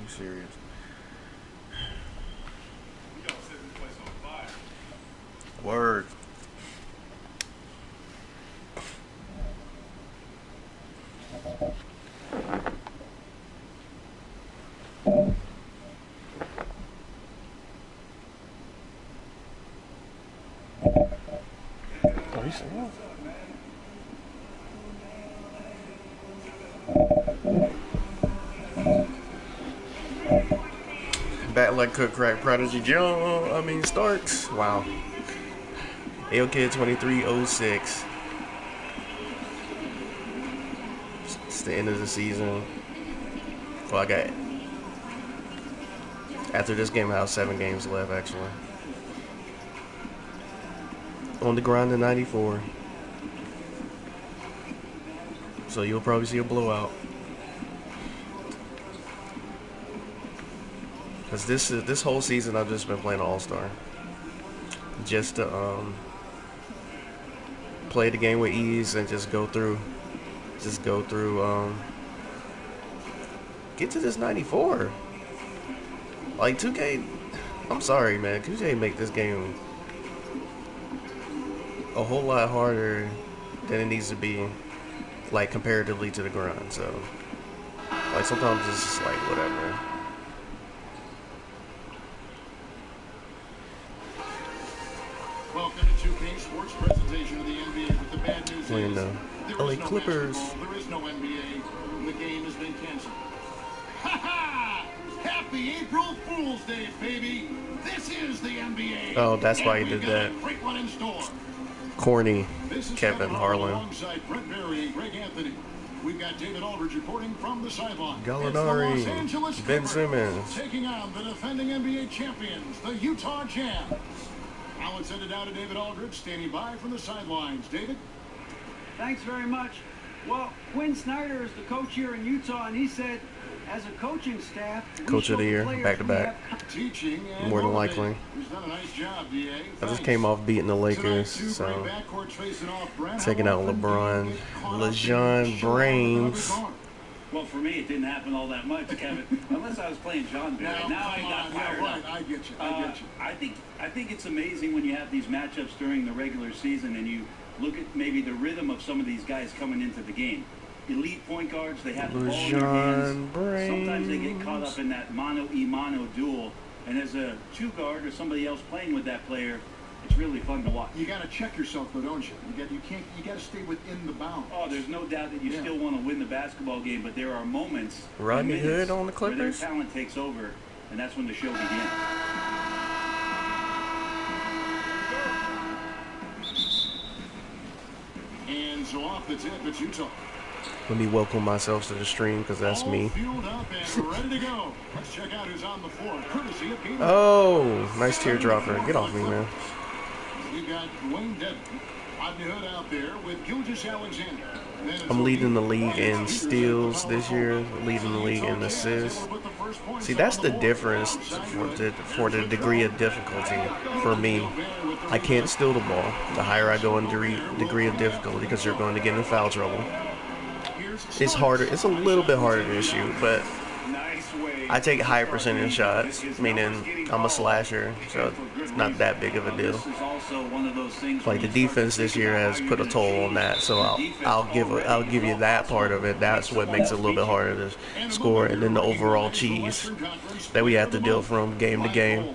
you serious? Word. Oh, you see that? Bat like cook crack Prodigy Starks. Wow. AOK 2306. It's the end of the season. Well, I got after this game I have 7 games left actually. On the grind to 94. So you'll probably see a blowout. Cause this whole season I've just been playing All-Star. Just to play the game with ease and just go through get to this 94. Like 2K, I'm sorry man, 2K make this game a whole lot harder than it needs to be, like comparatively to the grind. So like sometimes it's just like whatever. Welcome to 2K Sports presentation of the NBA. With the bad news Playing the LA Clippers. There is no NBA. The game has been canceled. Ha ha! Happy April Fool's Day, baby! This is the NBA. Oh, that's why he did that. Great one in store. Corny This is Kevin Harlan. Alongside Brett Berry and Greg Anthony. We've got David Aldridge reporting from the sideline. Gallinari, It's the Los Angeles Ben Clippers Simmons. taking on the defending NBA champions, the Utah Jazz. Now let's send it down to David Aldridge, standing by from the sidelines. David? Thanks very much. Well, Quinn Snyder is the coach here in Utah, and he said, as a coaching staff, Coach of the year, back to back. Teaching and More than likely. He's done a nice job, DA. I just came off beating the Lakers, so taking out LeBron, LeJean Brains. Well, for me, it didn't happen all that much, Kevin. Unless I was playing John Barry. Now I got fired up. I get you. I think it's amazing when you have these matchups during the regular season and you look at maybe the rhythm of some of these guys coming into the game. Elite point guards, they have the ball in their hands. Sometimes they get caught up in that mano-a-mano duel. And as a 2 guard or somebody else playing with that player, it's really fun to watch. You got to check yourself, though, don't you? You got to stay within the bounds. Oh, there's no doubt that you still want to win the basketball game, but there are moments, Rodney Hood on the where their Clippers. talent takes over, and that's when the show begins. And so off the tip, it's Utah. Let me welcome myself to the stream because that's me. All fueled up and ready to go. Let's check out who's on the floor. Courtesy of Peter. Oh, nice teardropper. Get off me, man. We've got Wayne Devin, Rodney Hood out there with Gilgeous Alexander. I'm leading the league in steals this year, leading the league in assists. See, that's the difference for the degree of difficulty for me. I can't steal the ball. The higher I go in degree of difficulty, because you're going to get in foul trouble. It's harder. It's a little bit harder to shoot, but I take high percentage shots, meaning I'm a slasher, so it's not that big of a deal. Like the defense this year has put a toll on that, so I'll give you that part of it. That's what makes it a little bit harder to score, and then the overall cheese that we have to deal from game to game.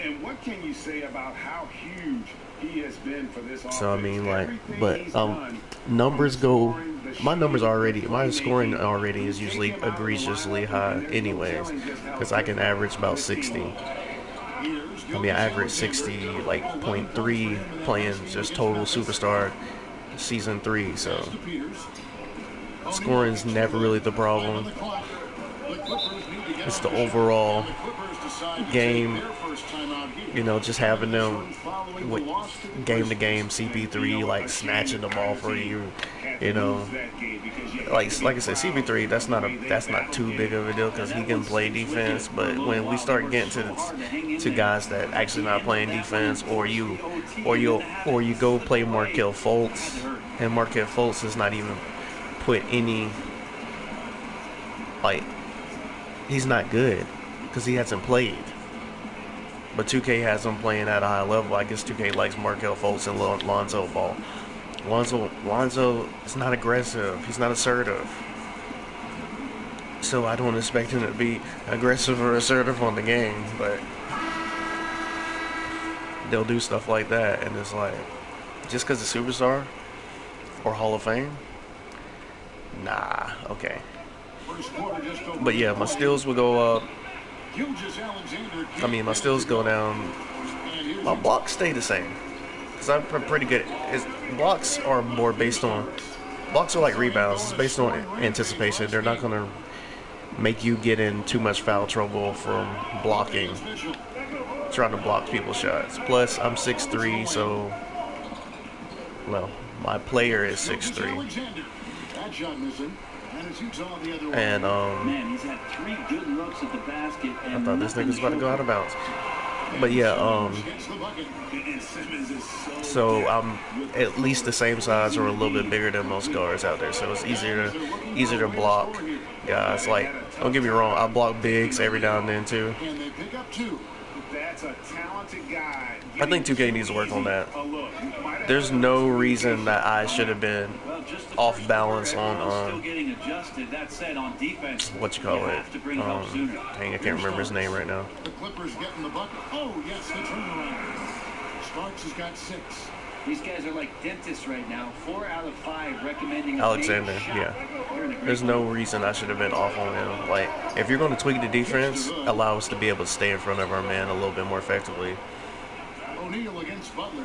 And what can you say about how huge he has been for this offense? So I mean, like, but numbers go. My scoring already is usually egregiously high anyways, because I can average about 60. I mean, I average 60, like, .3 playing just total superstar season 3, so scoring's never really the problem. It's the overall game, you know, just having them with game to game CP3 like snatching the ball for you, you know. Like I said, CP3, that's not too big of a deal because he can play defense. But when we start getting to guys that actually not playing defense, or you go play Markelle Fultz, and Markelle Fultz is not even put any, like, he's not good because he hasn't played. But 2K has him playing at a high level. I guess 2K likes Markelle Fultz and Lonzo Ball. Lonzo is not aggressive. He's not assertive. So I don't expect him to be aggressive or assertive on the game, but they'll do stuff like that, and it's like, just because it's superstar or Hall of Fame? Nah, okay. But yeah, my steals will go up. I mean, my steals go down. My blocks stay the same. Because I'm pretty good. Blocks are more based on... Blocks are like rebounds. It's based on anticipation. They're not going to make you get in too much foul trouble from blocking. Trying to block people's shots. Plus, I'm 6'3", so... Well, my player is 6'3". And man, he's had 3 good looks at the basket. I thought this nigga was about to go out of bounds. But yeah, so I'm at least the same size or a little bit bigger than most guards out there. So it's easier to block guys. Like, don't get me wrong, I block bigs every now and then too. I think 2K needs to work on that. There's no reason that I should have been off balance on what you call it. Dang, I can't remember his name right now. The Clippers getting the bucket. Oh, yes, the turnaround. Starks has got 6. These guys are like dentists right now. 4 out of 5 recommending Alexander, yeah. There's no reason I should have been off on him. Like, if you're going to tweak the defense, allow us to be able to stay in front of our man a little bit more effectively. O'Neal against Butler.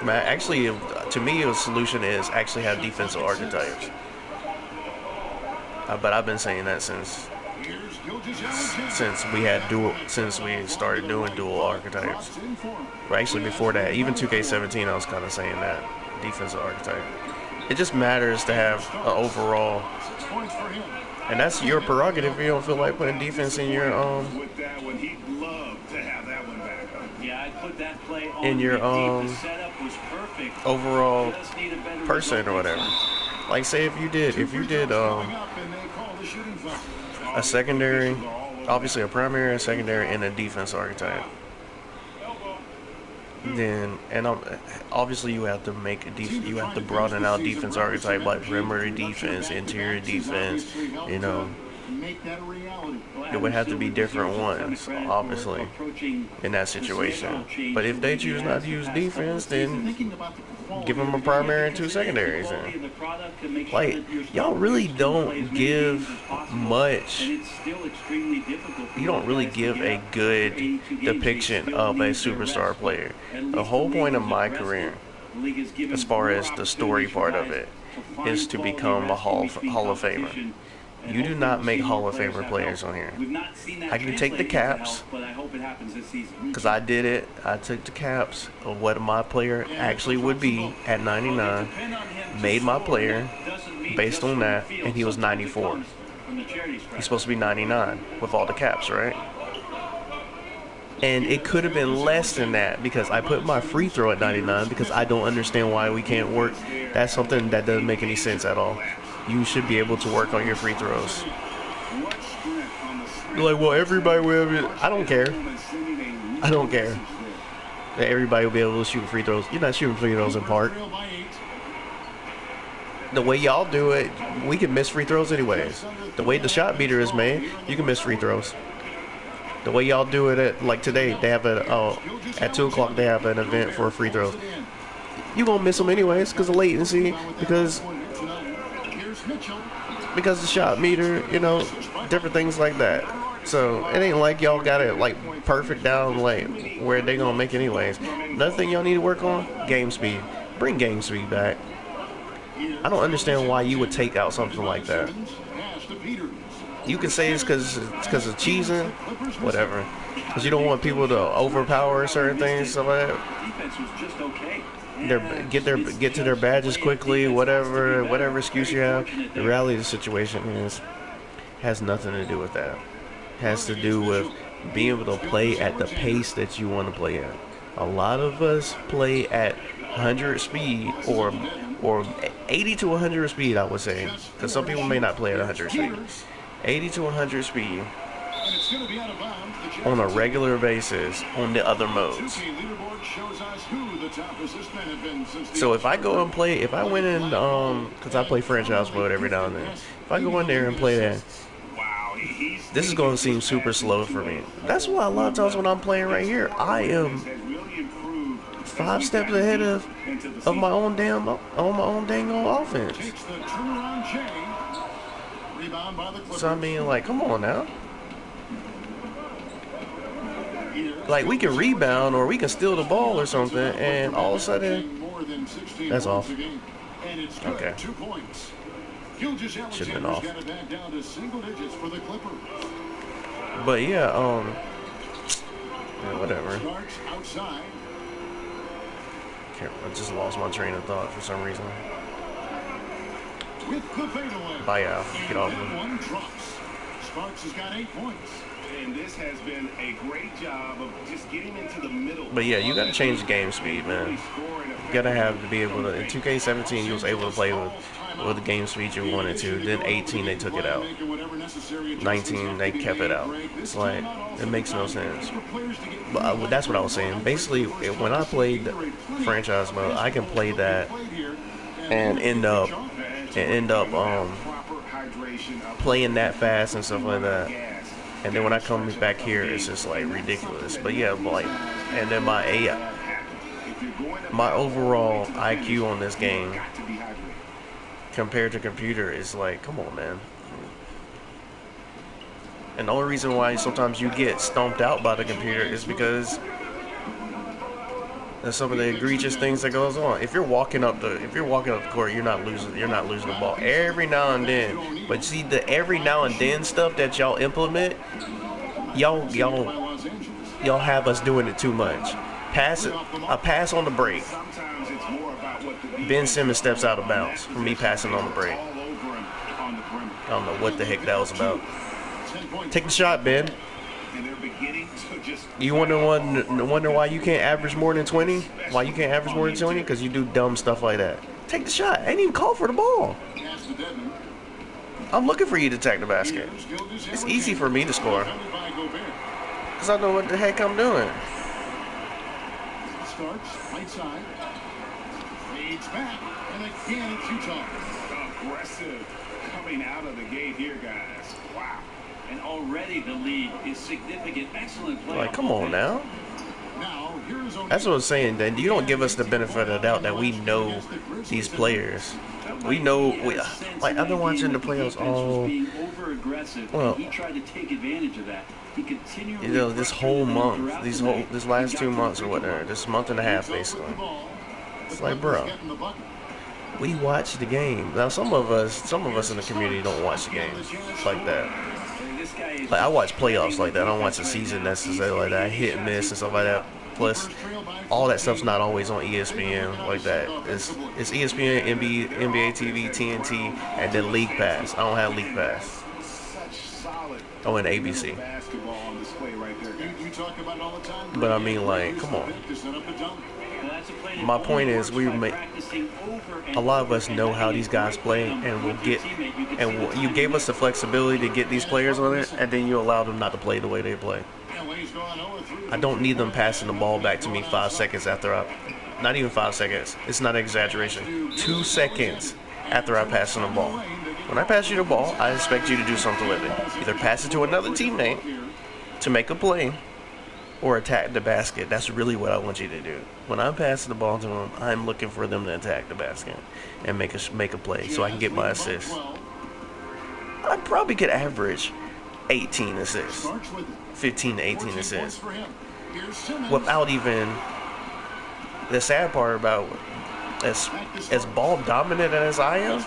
Man, actually, to me, the solution is actually have defensive archetypes. But I've been saying that since we started doing dual archetypes. But actually, before that, even 2K17, I was kind of saying that defensive archetype. It just matters to have an overall, and that's your prerogative. If you don't feel like putting defense in your in your overall person or whatever. Like, say if you did a secondary, obviously a primary, a secondary, and a defense archetype. Then, and obviously you have to broaden out defense archetype, like perimeter defense, interior defense. You know, it would have to be different ones, obviously, in that situation. But if they choose not to use defense, then give them a primary and 2 secondaries. And, like, y'all really don't give much. You don't really give a good depiction of a superstar player. The whole point of my career, as far as the story part of it, is to become a Hall of Famer. You do not make Hall of Famer players on here. I can take the caps, because I did it. I took the caps of what my player actually would be at 99, made my player based on that, and he was 94. He's supposed to be 99 with all the caps, right? And it could have been less than that because I put my free throw at 99 because I don't understand why we can't work. That's something that doesn't make any sense at all. You should be able to work on your free throws. You're like, well, everybody will have it. I don't care. I don't care. Everybody will be able to shoot free throws. You're not shooting free throws in park. The way y'all do it, we can miss free throws anyways. The way the shot meter is made, you can miss free throws. The way y'all do it at, like today, they have at 2 o'clock they have an event for free throws. You won't miss them anyways because of latency, because the shot meter, you know, different things like that. So it ain't like y'all got it like perfect down like where they gonna make it anyways. Another thing y'all need to work on, game speed. Bring game speed back. I don't understand why you would take out something like that. You can say it's because of cheesing, whatever. Because you don't want people to overpower certain things, stuff like that. Get to their badges quickly, whatever excuse you have. The reality of the situation has nothing to do with that. It has to do with being able to play at the pace that you want to play at. A lot of us play at 100 speed or 80 to 100 speed, I would say, because some people may not play at 100 speed. 80 to 100 speed And it's going to be out of bounds. on a regular basis on the other modes. Leaderboard shows us who the top assist men have been since the So if I go and play, if I went in, because I play franchise mode every now and then, if I go in there and play that, this is going to seem super slow for me. That's why a lot of times when I'm playing right here, I am 5 steps ahead of my own dang on offense. takes the turnaround J. Rebound by the Clippers. So I mean, like, come on now. Like, we can rebound or we can steal the ball or something, and all of a sudden, that's off. And it's good. Okay. 2 points. Should've been off. Got it back down to single digits for the Clippers. But yeah, whatever. Starks outside. I just lost my train of thought for some reason. With the fadeaway. Bye, y'all. Get off And me. one drops. Sparks has got 8 points. And this has been a great job of just getting into the middle. But yeah, you got to change the game speed, man. You got to have to be able to. In 2K17, you was able to play with the game speed you wanted to. Then 18, they took it out. 19, they kept it out. It's like, it makes no sense. But that's what I was saying. Basically, when I played franchise mode, I can play that and end up playing that fast and stuff like that. And then when I come back here, it's just like ridiculous. But yeah, like, and then my overall IQ on this game compared to computer is like, come on, man. And the only reason why sometimes you get stomped out by the computer is because there's some of the egregious things that goes on. If you're walking up the court, you're not losing the ball every now and then. But see, the every now and then stuff that y'all implement, y'all have us doing it too much. A pass on the break. Ben Simmons steps out of bounds for me passing on the break. I don't know what the heck that was about. Take the shot, Ben. You wonder why you can't average more than 20? Why you can't average more than 20? Because you do dumb stuff like that. Take the shot. I ain't even call for the ball. I'm looking for you to attack the basket. It's easy for me to score. Because I know what the heck I'm doing. Starks, right side. Fades back. And again, it's Utah. Aggressive coming out of the gate here, guys. Wow. And already the lead is significant. Excellent play. Like, come on now. Now, here's That's what I'm saying. That you don't give us the benefit of the doubt that we know these players. We know. Like, I've been watching the playoffs all. Well, he tried to take advantage of that. He continually, this whole month, this last 2 months or whatever, this month and a half basically. It's like, bro, we watch the game. Now, some of us in the community don't watch the games like that. Like, I watch playoffs like that. I don't watch the season necessarily like that. Hit and miss and stuff like that. Plus, all that stuff's not always on ESPN like that. It's ESPN, NBA TV, TNT, and then League Pass. I don't have League Pass. Oh, and ABC. But I mean, like, come on. My point is, a lot of us know how these guys play, and you gave us the flexibility to get these players on it, and then you allow them not to play the way they play. I don't need them passing the ball back to me 5 seconds after not even 5 seconds. It's not an exaggeration. 2 seconds after I pass them the ball. When I pass you the ball, I expect you to do something with it. Either pass it to another teammate to make a play, or attack the basket. That's really what I want you to do. When I'm passing the ball to them, I'm looking for them to attack the basket and make a play so I can get my assist. I probably could average 18 assists, 15 to 18 assists, without even. The sad part about as ball dominant as I am.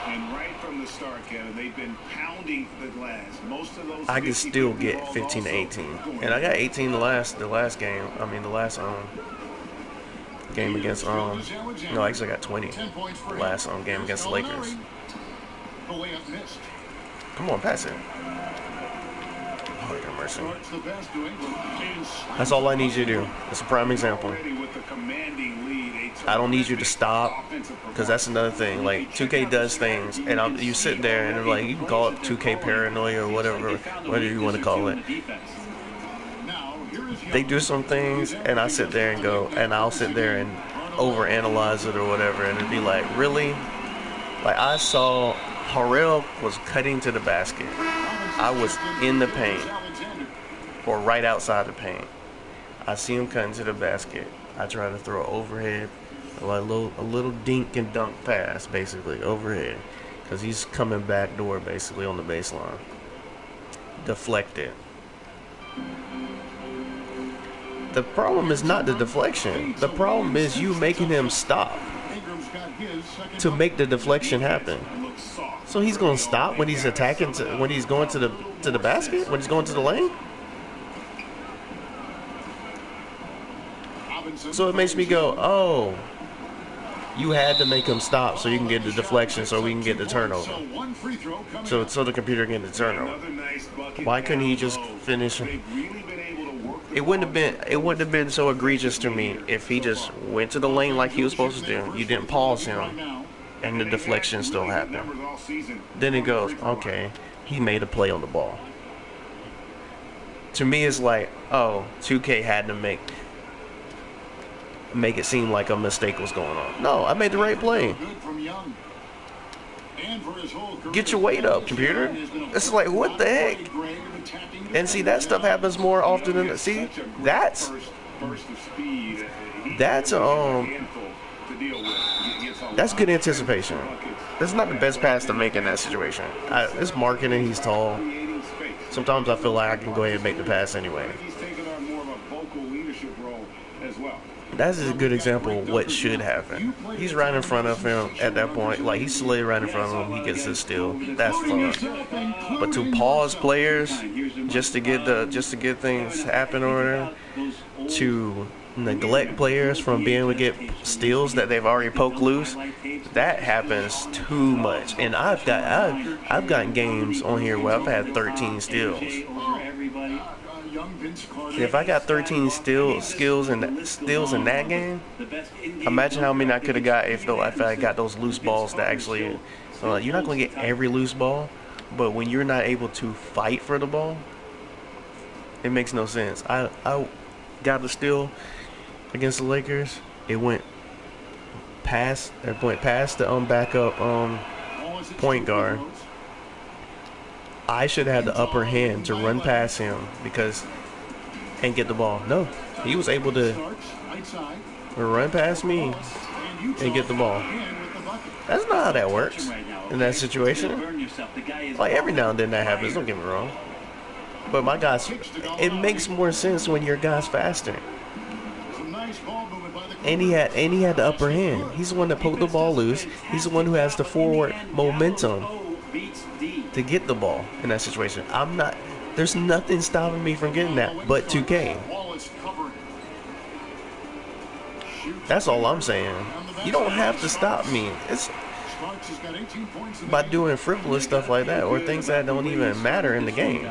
And right from the start, Kevin, they've been pounding the glass. Most of those I can still get 15 to 18, and I got 18 the last game. I mean the last game against no, actually I got 20 the last game against the Lakers. Come on, pass it. Lord have mercy. Starts the best New England. That's all I need you to do. It's a prime example. I don't need you to stop, because that's another thing. Like, 2K does things, and you sit there and like, you can call it 2K paranoia or whatever you want to call it. They do some things, and I sit there and go, and I'll sit there and overanalyze it or whatever, and it'd be like, really? Like, I saw Harrell was cutting to the basket. I was in the paint, or right outside the paint. I see him cutting to the basket. I try to throw overhead, like a little dink and dunk pass, basically overhead, because he's coming back door basically on the baseline. Deflected. The problem is not the deflection. The problem is you making him stop to make the deflection happen. So he's gonna stop when he's attacking, when he's going to the basket, when he's going to the lane. So it makes me go, oh, you had to make him stop so you can get the deflection, so we can get the turnover. So the computer can get the turnover. Why couldn't he just finish? It wouldn't have been so egregious to me if he just went to the lane like he was supposed to do. You didn't pause him, and the deflection still happened. Then it goes, okay, he made a play on the ball. To me, it's like, oh, 2K had to make it seem like a mistake was going on. No, I made the right play. Get your weight up, computer. It's like, what the heck? And see, that stuff happens more often than, see, that's good anticipation. That's not the best pass to make in that situation. It's marketing. He's tall. Sometimes I feel like I can go ahead and make the pass anyway. That's a good example of what should happen. He's right in front of him at that point. Like, he's slid right in front of him. He gets his steal. That's fun. But to pause players just to get things happen over there, to neglect players from being able to get steals that they've already poked loose, that happens too much. And I've gotten games on here where I've had 13 steals. If I got 13 steals in that game, imagine how many I could have got if I got those loose balls that actually. You're not going to get every loose ball, but when you're not able to fight for the ball, it makes no sense. I got the steal against the Lakers. It went past the backup point guard. I should have had the upper hand to run past him and get the ball. No, he was able to run past me and get the ball. That's not how that works in that situation. Like, every now and then that happens, don't get me wrong. But my guys, it makes more sense when your guy's faster. And he had the upper hand. He's the one that poked the ball loose. He's the one who has the forward momentum to get the ball in that situation. There's nothing stopping me from getting that but 2K. That's all I'm saying. You don't have to stop me. It's by doing frivolous stuff like that or things that don't even matter in the game.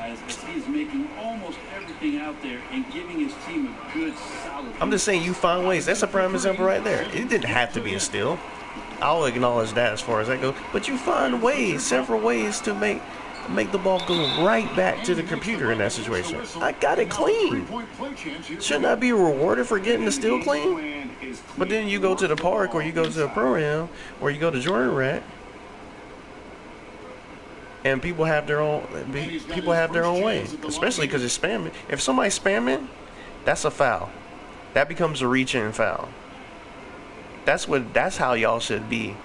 He's making almost everything out there and giving his team a good, solid. I'm just saying, you find ways. That's a prime example right there. It didn't have to be a steal. I'll acknowledge that as far as that goes. But you find ways, several ways to make the ball go right back to the computer in that situation. I got it clean. Shouldn't I be rewarded for getting the steal clean? But then you go to the park, or you go to a pro-am, or you go to Jordan Rack, and people have their own way, especially because it's spamming. If somebody's spamming, that's a foul. That becomes a reach-in foul. That's how y'all should be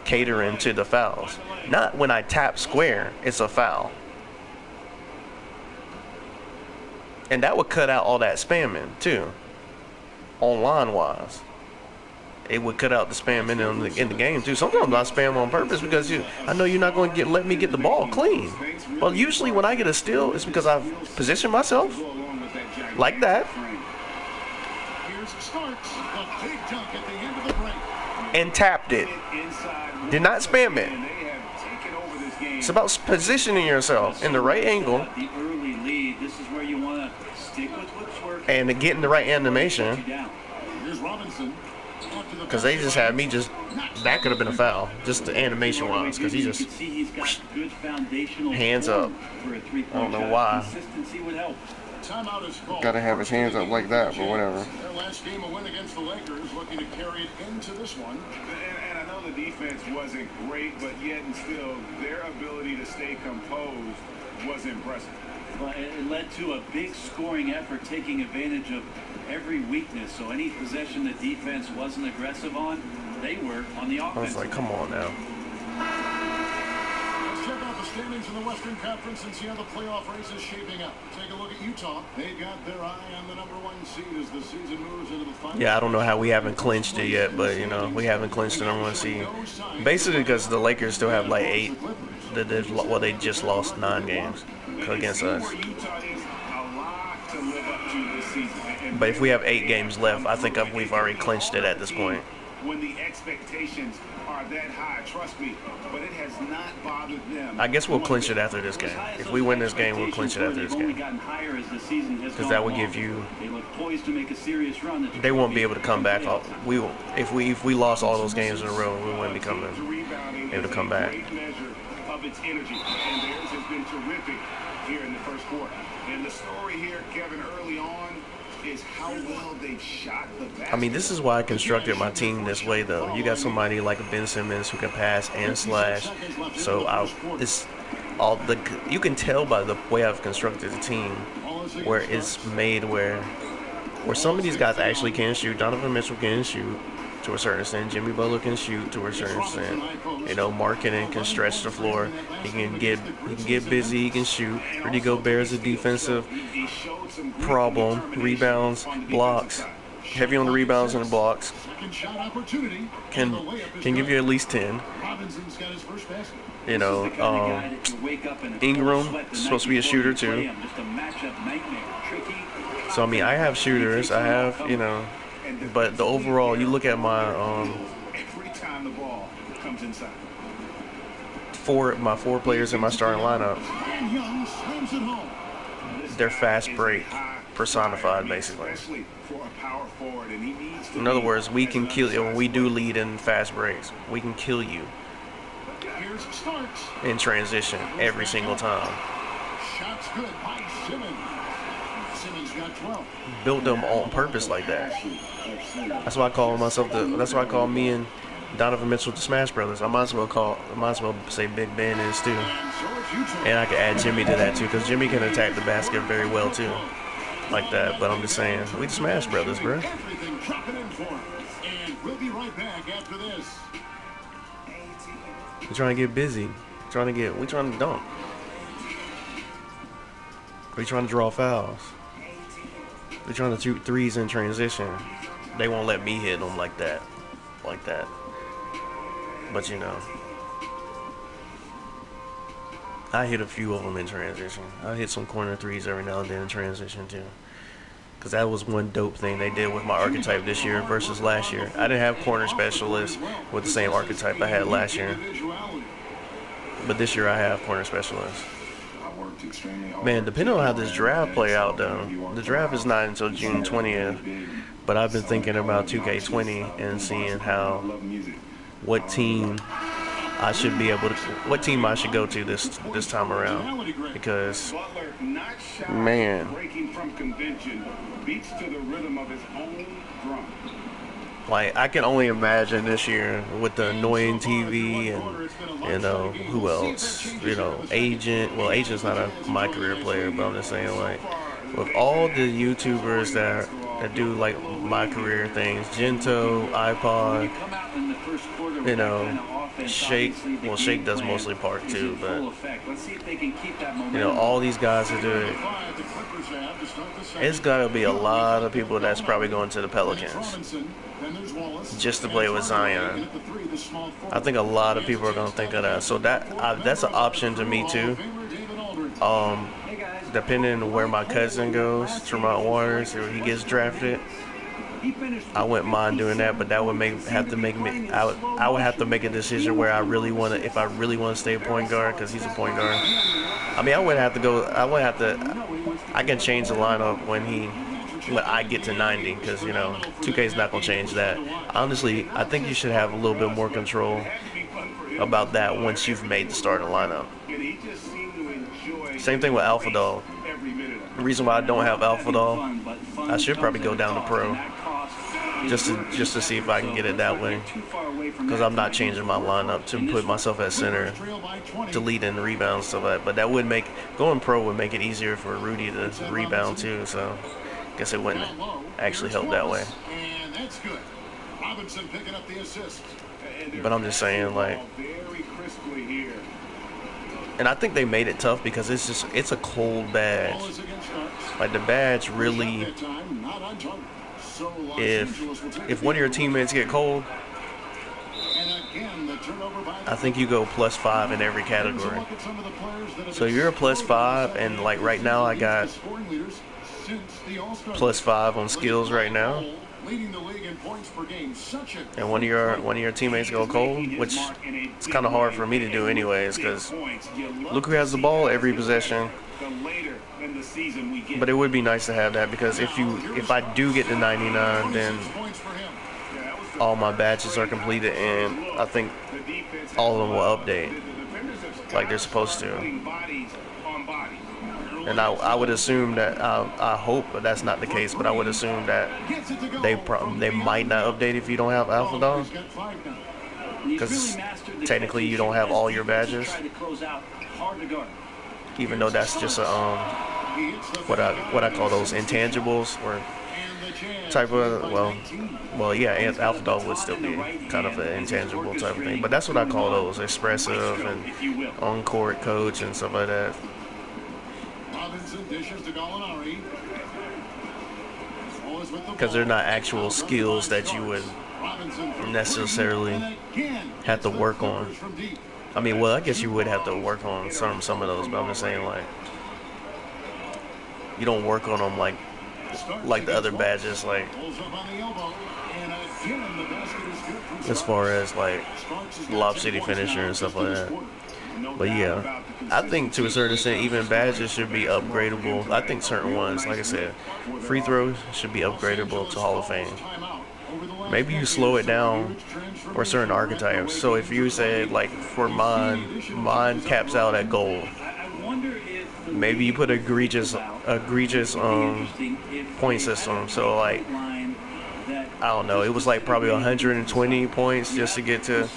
catering to the fouls. Not when I tap square, it's a foul. And that would cut out all that spamming too. Online wise, it would cut out the spamming in the game too. Sometimes I spam on purpose because I know you're not going to let me get the ball clean. Well, usually when I get a steal, it's because I've positioned myself like that. And tapped it. Did not spam it. game. It's about positioning yourself in the right angle The early lead. This is where you want to stick with what's working. and to get in the right animation. Here's Robinson. After the Because they just had me just, that could have been a foul, just the animation wise, because he just You can see he's got good foundational hands up. for a three-point I don't know shot. why. Consistency would help. timeout is called. Gotta have his hands up like that, but whatever. Their last game, a win against the Lakers, looking to carry it into this one. And I know the defense wasn't great, but yet and still, their ability to stay composed was impressive. But it led to a big scoring effort, taking advantage of every weakness. So any possession the defense wasn't aggressive on, they were on the offense. I was like, come on now. Let's check out the standings in the Western Conference and see how the playoff race is shaping up. Take a look at Utah. They got their eye on the #1 seed as the season moves into the final. Yeah, I don't know how we haven't clinched it yet, but, you know, we haven't clinched the #1 seed. Basically because the Lakers still have like 8. Well, they just lost 9 games against us. But if we have 8 games left, I think we've already clinched it at this point. When the expectations are that high, trust me, but it has not bothered them. I guess we'll clinch it after this game. If we win this game, we'll clinch it after this game. Because that would give you. They won't be able to come back. If we lost all those games in a row, we wouldn't be able to come back. Of its energy, and theirs has been terrific here in the first quarter. And the story here, Kevin, early on, is how well they've shot the basket. I mean, this is why I constructed my team this way, though. You got somebody like Ben Simmons who can pass and slash. So you can tell by the way I've constructed the team where it's made where some of these guys actually can shoot. Donovan Mitchell can shoot to a certain extent. Jimmy Butler can shoot to a certain extent. You know, Markkanen can stretch the floor. He can get busy. He can shoot. Rudy Gobert is a defensive problem. Rebounds, blocks. Heavy on the rebounds and the blocks. Can give you at least 10. You know, Ingram is supposed to be a shooter too. So I mean, I have shooters. I have, you know. But the overall, you look at my every time the ball comes inside. my 4 players in my starting lineup. They're fast break personified, basically. In other words, we can kill you when we do lead in fast breaks. We can kill you in transition every single time. Shots good by Simmons. Simmons got 12. Built them on purpose like that. That's why I call myself that's why I call me and Donovan Mitchell the Smash Brothers. I might as well say Big Ben is too. And I could add Jimmy to that too, because Jimmy can attack the basket very well too. Like that. But I'm just saying, we the Smash Brothers, bro. Everything dropping in for him. And we'll be right back after this. We're trying to get busy. We're trying to dunk. We're trying to draw fouls. We're trying to shoot threes in transition. They won't let me hit them like that. But you know, I hit a few of them in transition. I hit some corner threes every now and then in transition too. Because that was one dope thing they did with my archetype this year versus last year. I didn't have corner specialists with the same archetype I had last year. But this year I have corner specialists. Man, depending on how this draft play out, though, the draft is not until June 20th. But I've been thinking about 2K20 and seeing what team I should go to this time around. Because, man, like, I can only imagine this year with the annoying TV and, you know, who else? You know, Agent. Well, Agent's not my career player, but I'm just saying, like, with all the YouTubers that do, like, my career things, Gento, iPod, you know, Shake. Well, Shake does mostly Park, too, but, you know, all these guys that do it. It's got to be a lot of people that's probably going to the Pelicans just to play with Zion. I think a lot of people are going to think of that. So that's an option to me too. Depending on where my cousin goes, Tremont Waters, or he gets drafted, I wouldn't mind doing that, but that would have to make me. I would have to make a decision where I really want to, if I really want to stay point guard, because he's a point guard. I mean, I would have to go. I would have to. I can change the lineup when I get to 90, because 2K is not gonna change that. Honestly, I think you should have a little bit more control about that once you've made the starting lineup. Same thing with Alpha Dog. The reason why I don't have Alpha Dog, I should probably go down to Pro just to see if I can get it that way, because I'm not changing my lineup to put myself at center to lead in rebounds, stuff like that. But that would make going Pro would make it easier for Rudy to rebound too. So I guess it wouldn't actually help that way. And that's good. Robinson picking up the assist. But I'm just saying, like, and I think they made it tough because it's a cold badge. Like, the badge really, if one of your teammates get cold, I think you go +5 in every category. So you're a +5, and like right now I got +5 on skills right now. And one of your teammates go cold, which it's kind of hard for me to do anyways, because look who has the ball every possession. But it would be nice to have that, because if I do get to 99, then all my badges are completed, and I think all of them will update like they're supposed to. And I would assume that, I hope but that's not the case, but I would assume that they might not update if you don't have Alpha Dog, because technically you don't have all your badges, even though that's just a what I call those intangibles, or type of, well yeah, Alpha Dog would still be kind of an intangible type of thing, but that's what I call those: expressive and on-court coach and stuff like that. Because they're not actual skills that you would necessarily have to work on. I mean, well, I guess you would have to work on some of those, but I'm just saying, like, you don't work on them like the other badges, like as far as like Lob City finisher and stuff like that. But yeah, I think to a certain extent, even badges should be upgradable. I think certain ones, like I said, free throws should be upgradable to Hall of Fame. Maybe you slow it down for certain archetypes. So if you say, like, for mine caps out at gold, maybe you put egregious point system. So like, I don't know, it was like probably 120 points just to get the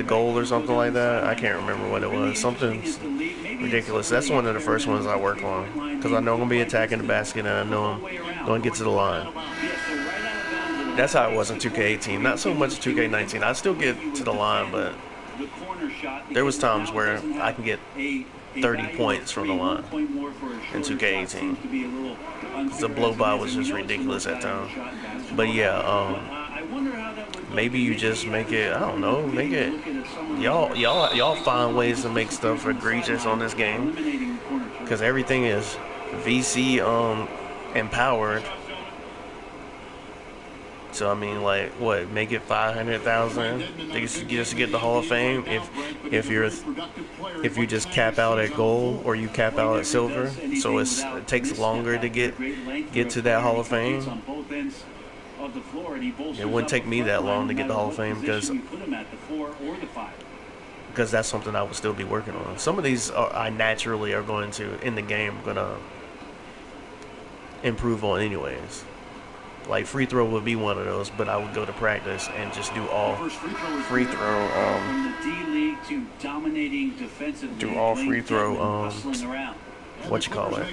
goal or something like that. I can't remember what it was. Something ridiculous. That's one of the first ones I work on, because I know I'm going to be attacking the basket, and I know I'm going to get to the line. That's how it was in 2K18. Not so much 2K19. I still get to the line, but there was times where I can get 30 points from the line in 2K18. The blow by was just ridiculous at times. But yeah, maybe you just make it, I don't know, make it, y'all find ways to make stuff egregious on this game, because everything is VC empowered. So I mean, like, what, make it 500,000 just to get the Hall of Fame if you just cap out at gold or you cap out at silver, so it takes longer to get to that Hall of Fame. It wouldn't take me that long to get the Hall of Fame, because that's something I would still be working on. Some of these I naturally are going to, in the game, gonna improve on anyways. Like free throw would be one of those, but I would go to practice and just do all free throw. Do all free throw. What you call it?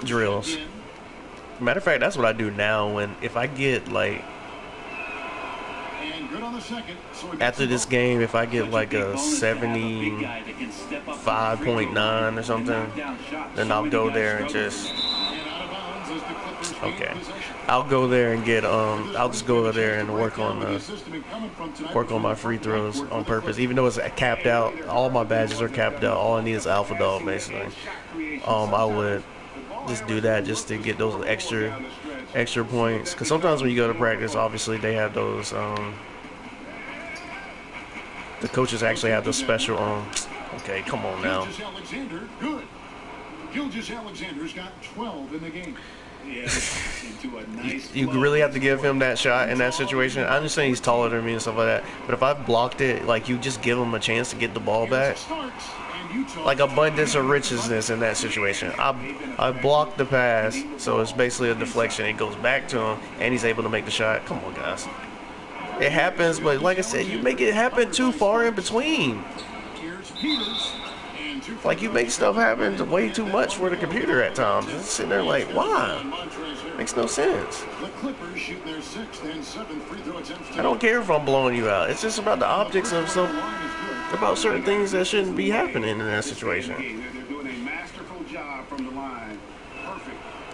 Drills. Matter of fact, that's what I do now. If I get like, after this game, if I get like a 75.9 or something, then I'll go there and just. Okay, I'll go there and get I'll just go over there and work on my free throws on purpose, even though it's capped out. All my badges are capped out. All I need is Alpha Dog, basically. I would Just do that just to get those extra points. Because sometimes when you go to practice, obviously they have those. The coaches actually have those special. Okay, come on now. Gilgeous Alexander, good. Gilgeous Alexander's got 12 in the game. You really have to give him that shot in that situation. I understand he's taller than me and stuff like that, but if I blocked it, like, you just give him a chance to get the ball back. Like abundance of richness in that situation. I blocked the pass, so it's basically a deflection. It goes back to him, and he's able to make the shot. Come on, guys. It happens, but like I said, you make it happen too far in between. Like, you make stuff happen way too much for the computer at times. Just sitting there like, why? Makes no sense. I don't care if I'm blowing you out. It's just about the optics of about certain things that shouldn't be happening in that situation.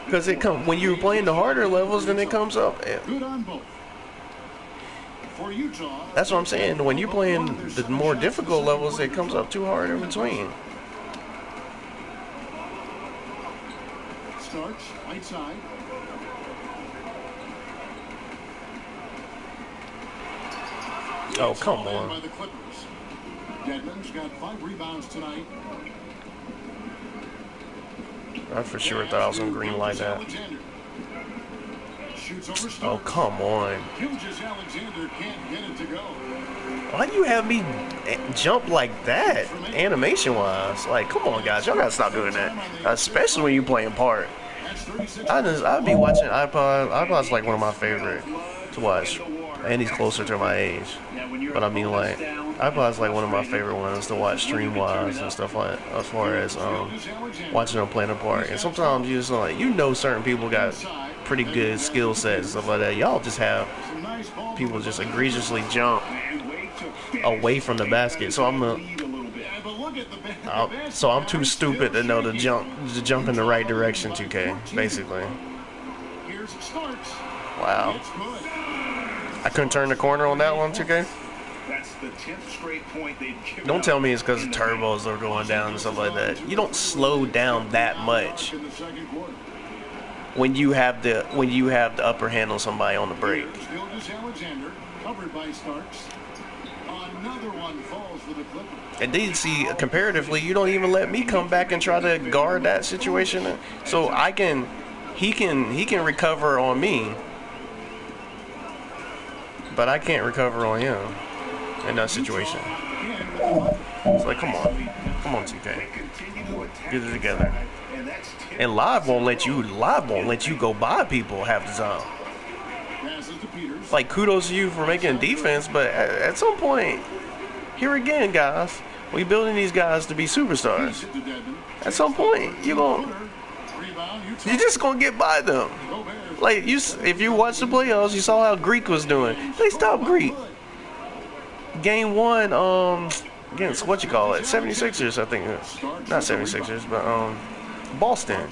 Because when you're playing the harder levels, then it comes up. That's what I'm saying. When you're playing the more difficult levels, it comes up too hard in between. Starks, right side. Oh, come on. By the Clippers. Dedmon's got 5 rebounds tonight. I for sure thought I was on green like that. Oh, come on. Gilgeous Alexander can't get it to go. Why do you have me jump like that, animation-wise? Like, come on, guys. Y'all gotta stop doing that. Especially when you're playing part. I'd be watching iPod. iPod's like one of my favorite to watch. And he's closer to my age. But I mean, like, iPod's like one of my favorite ones to watch stream-wise and stuff like that, as far as watching them playing a part. And sometimes you just like, certain people got pretty good skill sets and stuff like that. Y'all just have people just egregiously jump away from the basket. So I'm too stupid to know to jump in the right direction. 2K, basically. Wow. I couldn't turn the corner on that one. 2K. Don't tell me it's because the turbos are going down and stuff like that. You don't slow down that much when you have the upper hand on somebody on the break. And then see, comparatively, you don't even let me come back and try to guard that situation. So he can recover on me, but I can't recover on him in that situation. It's like, come on, 2K, get it together. And live won't let you go by people half the time. Like, kudos to you for making defense, but at some point, here again, guys, we building these guys to be superstars. At some point, you're just gonna get by them. Like, if you watch the playoffs, you saw how Greek was doing. They stopped Greek. Game 1, against what you call it, 76ers, I think. Not 76ers, but Boston.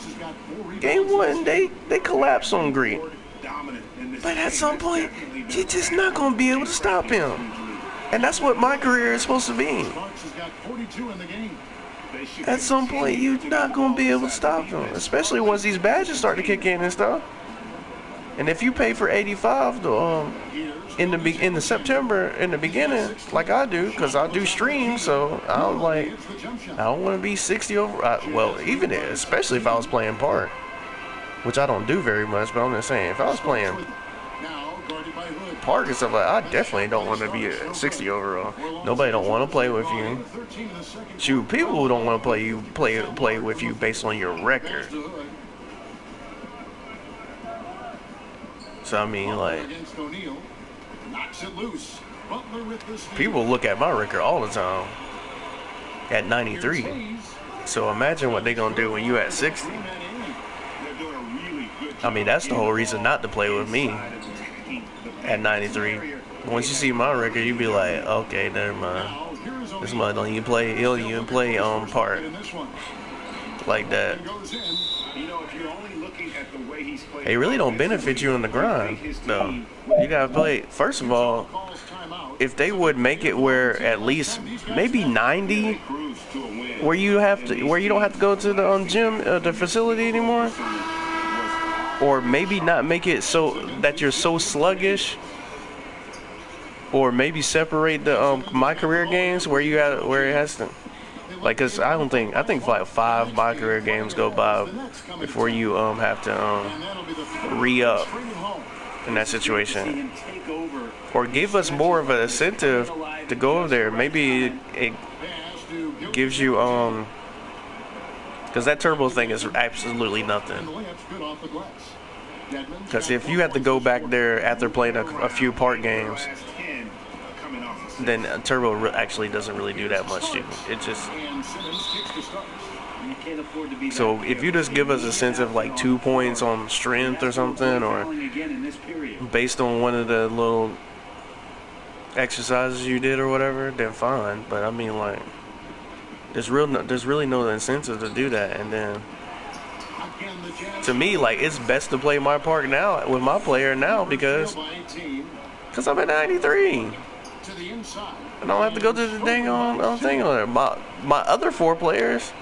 Game 1, they collapsed on Greek. But at some point, you're just not gonna be able to stop him. And that's what my career is supposed to be. At some point, you're not going to be able to stop them, especially once these badges start to kick in and stuff. And if you pay for 85 in the September in the beginning, like I do, because I do streams, so I don't want to be 60 over. Well, even especially if I was playing part, which I don't do very much, but I'm just saying, if I was playing park and stuff like that, I definitely don't want to be a 60 overall. Nobody don't want to play with you. Shoot, people who don't want to play with you based on your record. So I mean, like, people look at my record all the time at 93. So imagine what they're gonna do when you at 60. I mean, that's the whole reason not to play with me at 93. Once you see my record, you be like, okay, never mind. This mother don't even play. He'll even play part like that. It really don't benefit you in the grind, though. You gotta play. First of all, if they would make it where at least maybe 90 to a win. where you don't have to go to the gym, the facility anymore, or maybe not make it so that you're so sluggish, or maybe separate the my career games where it has to. Like, cause I think like 5 my career games go by before you have to re-up in that situation, or give us more of an incentive to go over there. Maybe it gives you because that turbo thing is absolutely nothing. Because if you have to go back there after playing a few part games, then turbo actually doesn't really do that much to you. It just so if you just give us a sense of like 2 points on strength or something, or based on one of the little exercises you did or whatever, then fine. But I mean, like, there's really no incentive to do that. And then to me, like, it's best to play my part now with my player now because I'm at 93. I don't have to go to the dang on thing on there. My other 4 players,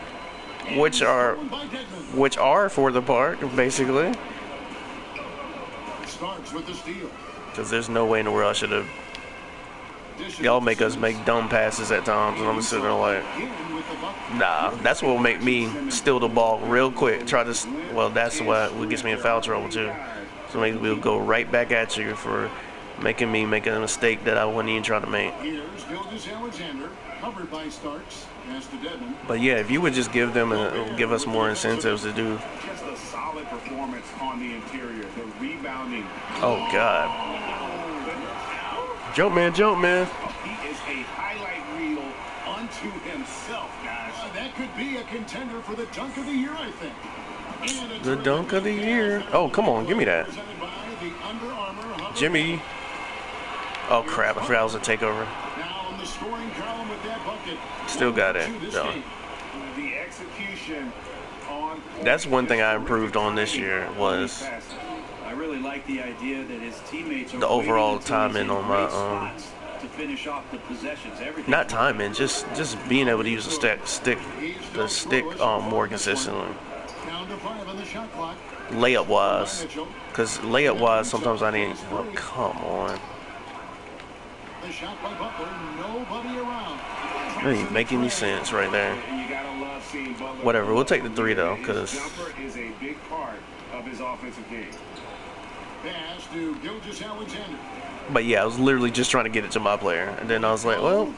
which are for the park, basically. Because there's no way in the world I should have. Y'all make us make dumb passes at times, and I'm sitting there like, nah. That's what will make me steal the ball real quick. That's what gets me in foul trouble too. So maybe we'll go right back at you for making a mistake that I wasn't even trying to make. But yeah, if you would just give us more incentives to do. Just a solid performance on the interior, the rebounding. Oh God. Jump man. He is a highlight reel unto himself, guys. That could be a contender for the dunk of the year, I think. The dunk of the year. Oh, come on, give me that. Jimmy. Oh crap, I forgot I was a takeover. Still got it. No. The execution on. That's one thing I improved on this year was I really like the idea that his teammates are the overall timing on my to finish off the possessions. Not timing, just being able to use the stick more consistently. Layup wise, because layup wise sometimes I need. Oh come on. That ain't making any sense right there. Whatever, we'll take the 3 though, because is a big part of his offensive game. But yeah, I was literally just trying to get it to my player, and then I was like, well,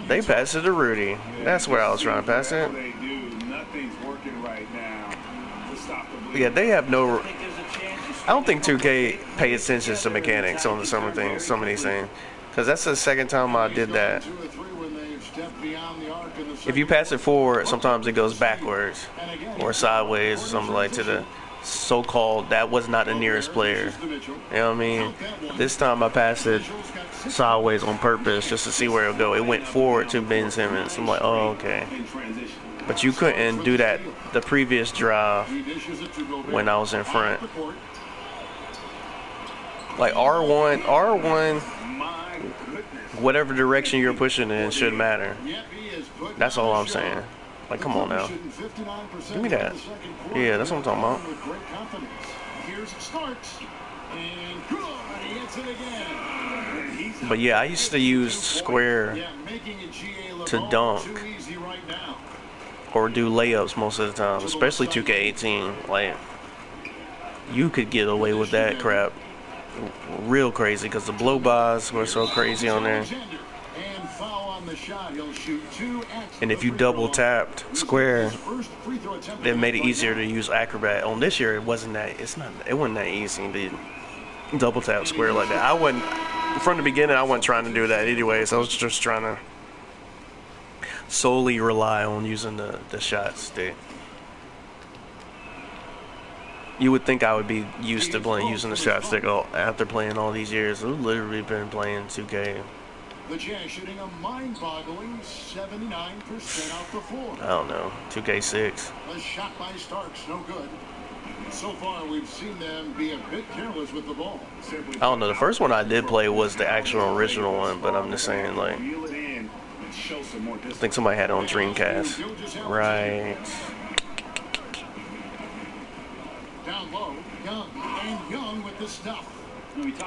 they passed it to Rudy. That's where I was trying to pass it. Nothing's working right now. Yeah, they have no. I don't think 2K pay attention to mechanics on some of these things, because that's the second time I did that. If you pass it forward, sometimes it goes backwards or sideways or something like to the so-called that was not the nearest player. You know what I mean? This time I passed it sideways on purpose just to see where it would go. It went forward to Ben Simmons. I'm like, oh, okay. But you couldn't do that the previous drive when I was in front. Like R1, whatever direction you're pushing in should matter. That's all I'm saying. Like, come on now. Give me that. Yeah, that's what I'm talking about. But yeah, I used to use square to dunk or do layups most of the time, especially 2K18. Like, you could get away with that crap real crazy because the blow-bys were so crazy on there. And if you double tapped square, it made it easier to use acrobat. On this year, it wasn't that easy to double tap square like that. I wasn't from the beginning. I wasn't trying to do that anyways. I was just trying to solely rely on using the shot stick. You would think I would be used to using the shot stick after playing all these years. I've literally been playing 2K. The Jazz shooting a mind-boggling 79% off the floor. I don't know, 2K6. A shot by Starks, no good. So far, we've seen them be a bit careless with the ball. I don't know. The first one I did play was the actual original one, but I'm just saying, like, and show some more I discipline. think somebody had it on Dreamcast. Right. Down low, Young, and Young with the stuff.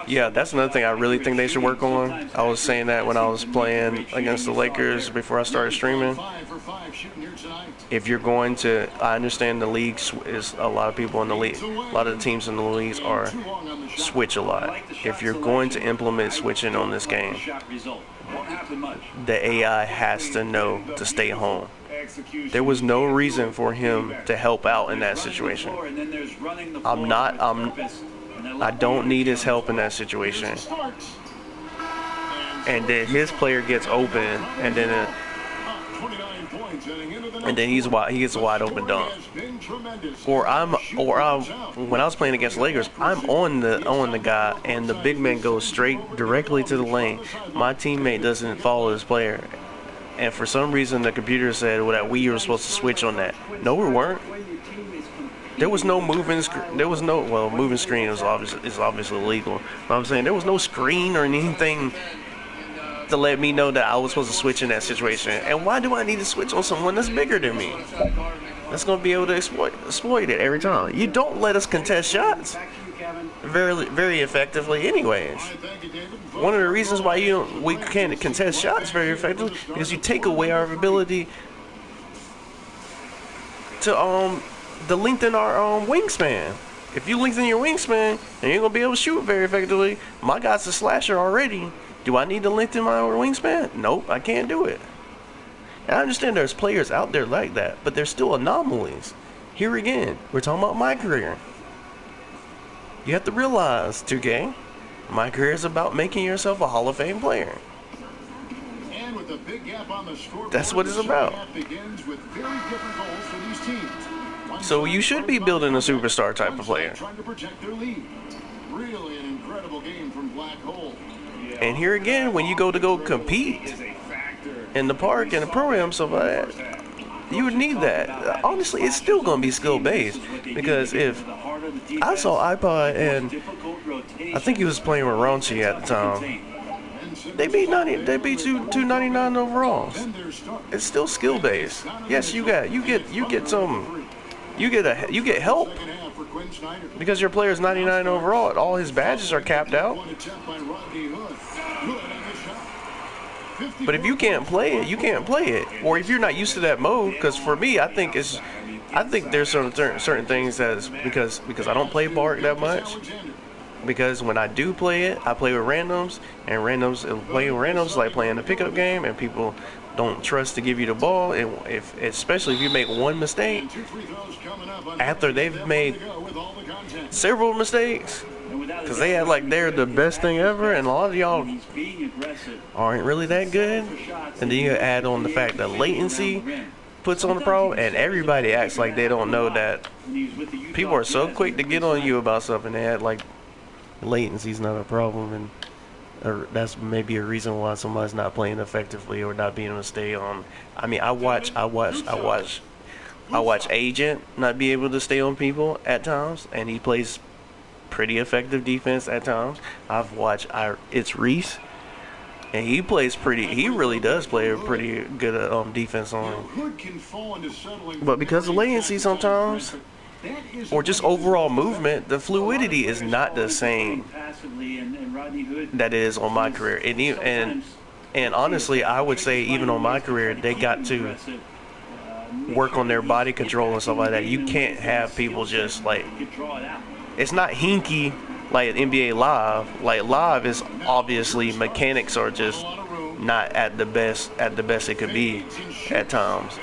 Yeah, that's another thing I really think they should work on. I was saying that when I was playing against the Lakers before I started streaming. 5 for 5 shooting here tonight. If you're going to, I understand the league is a lot of people in the league, a lot of the teams in the leagues are switch a lot. If you're going to implement switching on this game, the AI has to know to stay home. There was no reason for him to help out in that situation. I don't need his help in that situation. And then his player gets open, and then he gets a wide open dunk. Or when I was playing against Lakers, I'm on the guy, and the big man goes straight directly to the lane. My teammate doesn't follow his player, and for some reason the computer said that we were supposed to switch on that. No, we weren't. There was no moving. Moving screen is obviously illegal. But I'm saying there was no screen or anything to let me know that I was supposed to switch in that situation. And why do I need to switch on someone that's bigger than me? That's going to be able to exploit it every time. You don't let us contest shots very, very effectively anyways. One of the reasons why we can't contest shots very effectively because you take away our ability to lengthen our wingspan. If you lengthen your wingspan, then you're going to be able to shoot very effectively. My guy's a slasher already. Do I need to lengthen my wingspan? Nope, I can't do it. And I understand there's players out there like that, but they're still anomalies. Here again, we're talking about my career. You have to realize, 2K, my career is about making yourself a Hall of Fame player. And with a big gap on the scoreboard, that's what it's about. Begins with very different goals for these teams. So you should be building a superstar type of player. Trying to protect their lead. Really an incredible game from Black Hole. And here again, when you go compete in the park and the program, stuff like that, you would need that. Honestly, it's still going to be skill based because if I saw iPod and I think he was playing with Ronchi at the time, they beat 299 overall. It's still skill based. Yes, you get help because your player's 99 overall. All his badges are capped out. But if you can't play it, you can't play it. Or if you're not used to that mode, because for me, I think there's certain things that's because I don't play Bark that much. Because when I do play it, I play with randoms, and playing with randoms is like playing a pickup game, and people don't trust to give you the ball. And especially if you make one mistake after they've made several mistakes, because they're the best thing ever, and a lot of y'all aren't really that good. And then you add on the fact that latency puts on the problem, and everybody acts like they don't know that people are so quick to get on you about something. They act like latency's not a problem, and that's maybe a reason why somebody's not playing effectively or not being able to stay on. I mean, I watch Agent not be able to stay on people at times, and he plays pretty effective defense at times. I've watched it's Reese, and he really does play a pretty good defense on him. But because of latency sometimes, or just overall movement, the fluidity is not the same that is on my career. And honestly, I would say even on my career, they got to work on their body control and stuff like that. You can't have people just like, it's not hinky like NBA Live. Like Live is obviously mechanics are just not at the best it could be at times.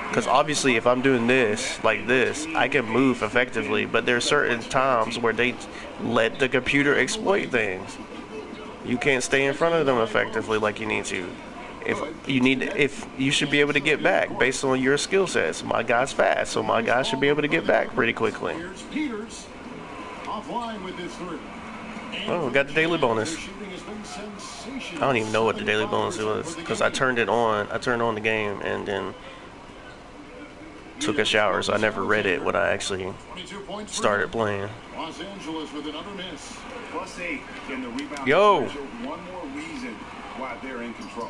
Because obviously if I'm doing this, like this, I can move effectively, but there are certain times where they let the computer exploit things. You can't stay in front of them effectively like you need to. If you should be able to get back based on your skill sets. My guy's fast, so my guy should be able to get back pretty quickly. Oh, we got the daily bonus. I don't even know what the daily bonus was because I turned on the game and then took a shower, so I never read it when I actually started playing. Los Angeles with another miss. +8 in the rebound. Yo. One more reason why they're in control.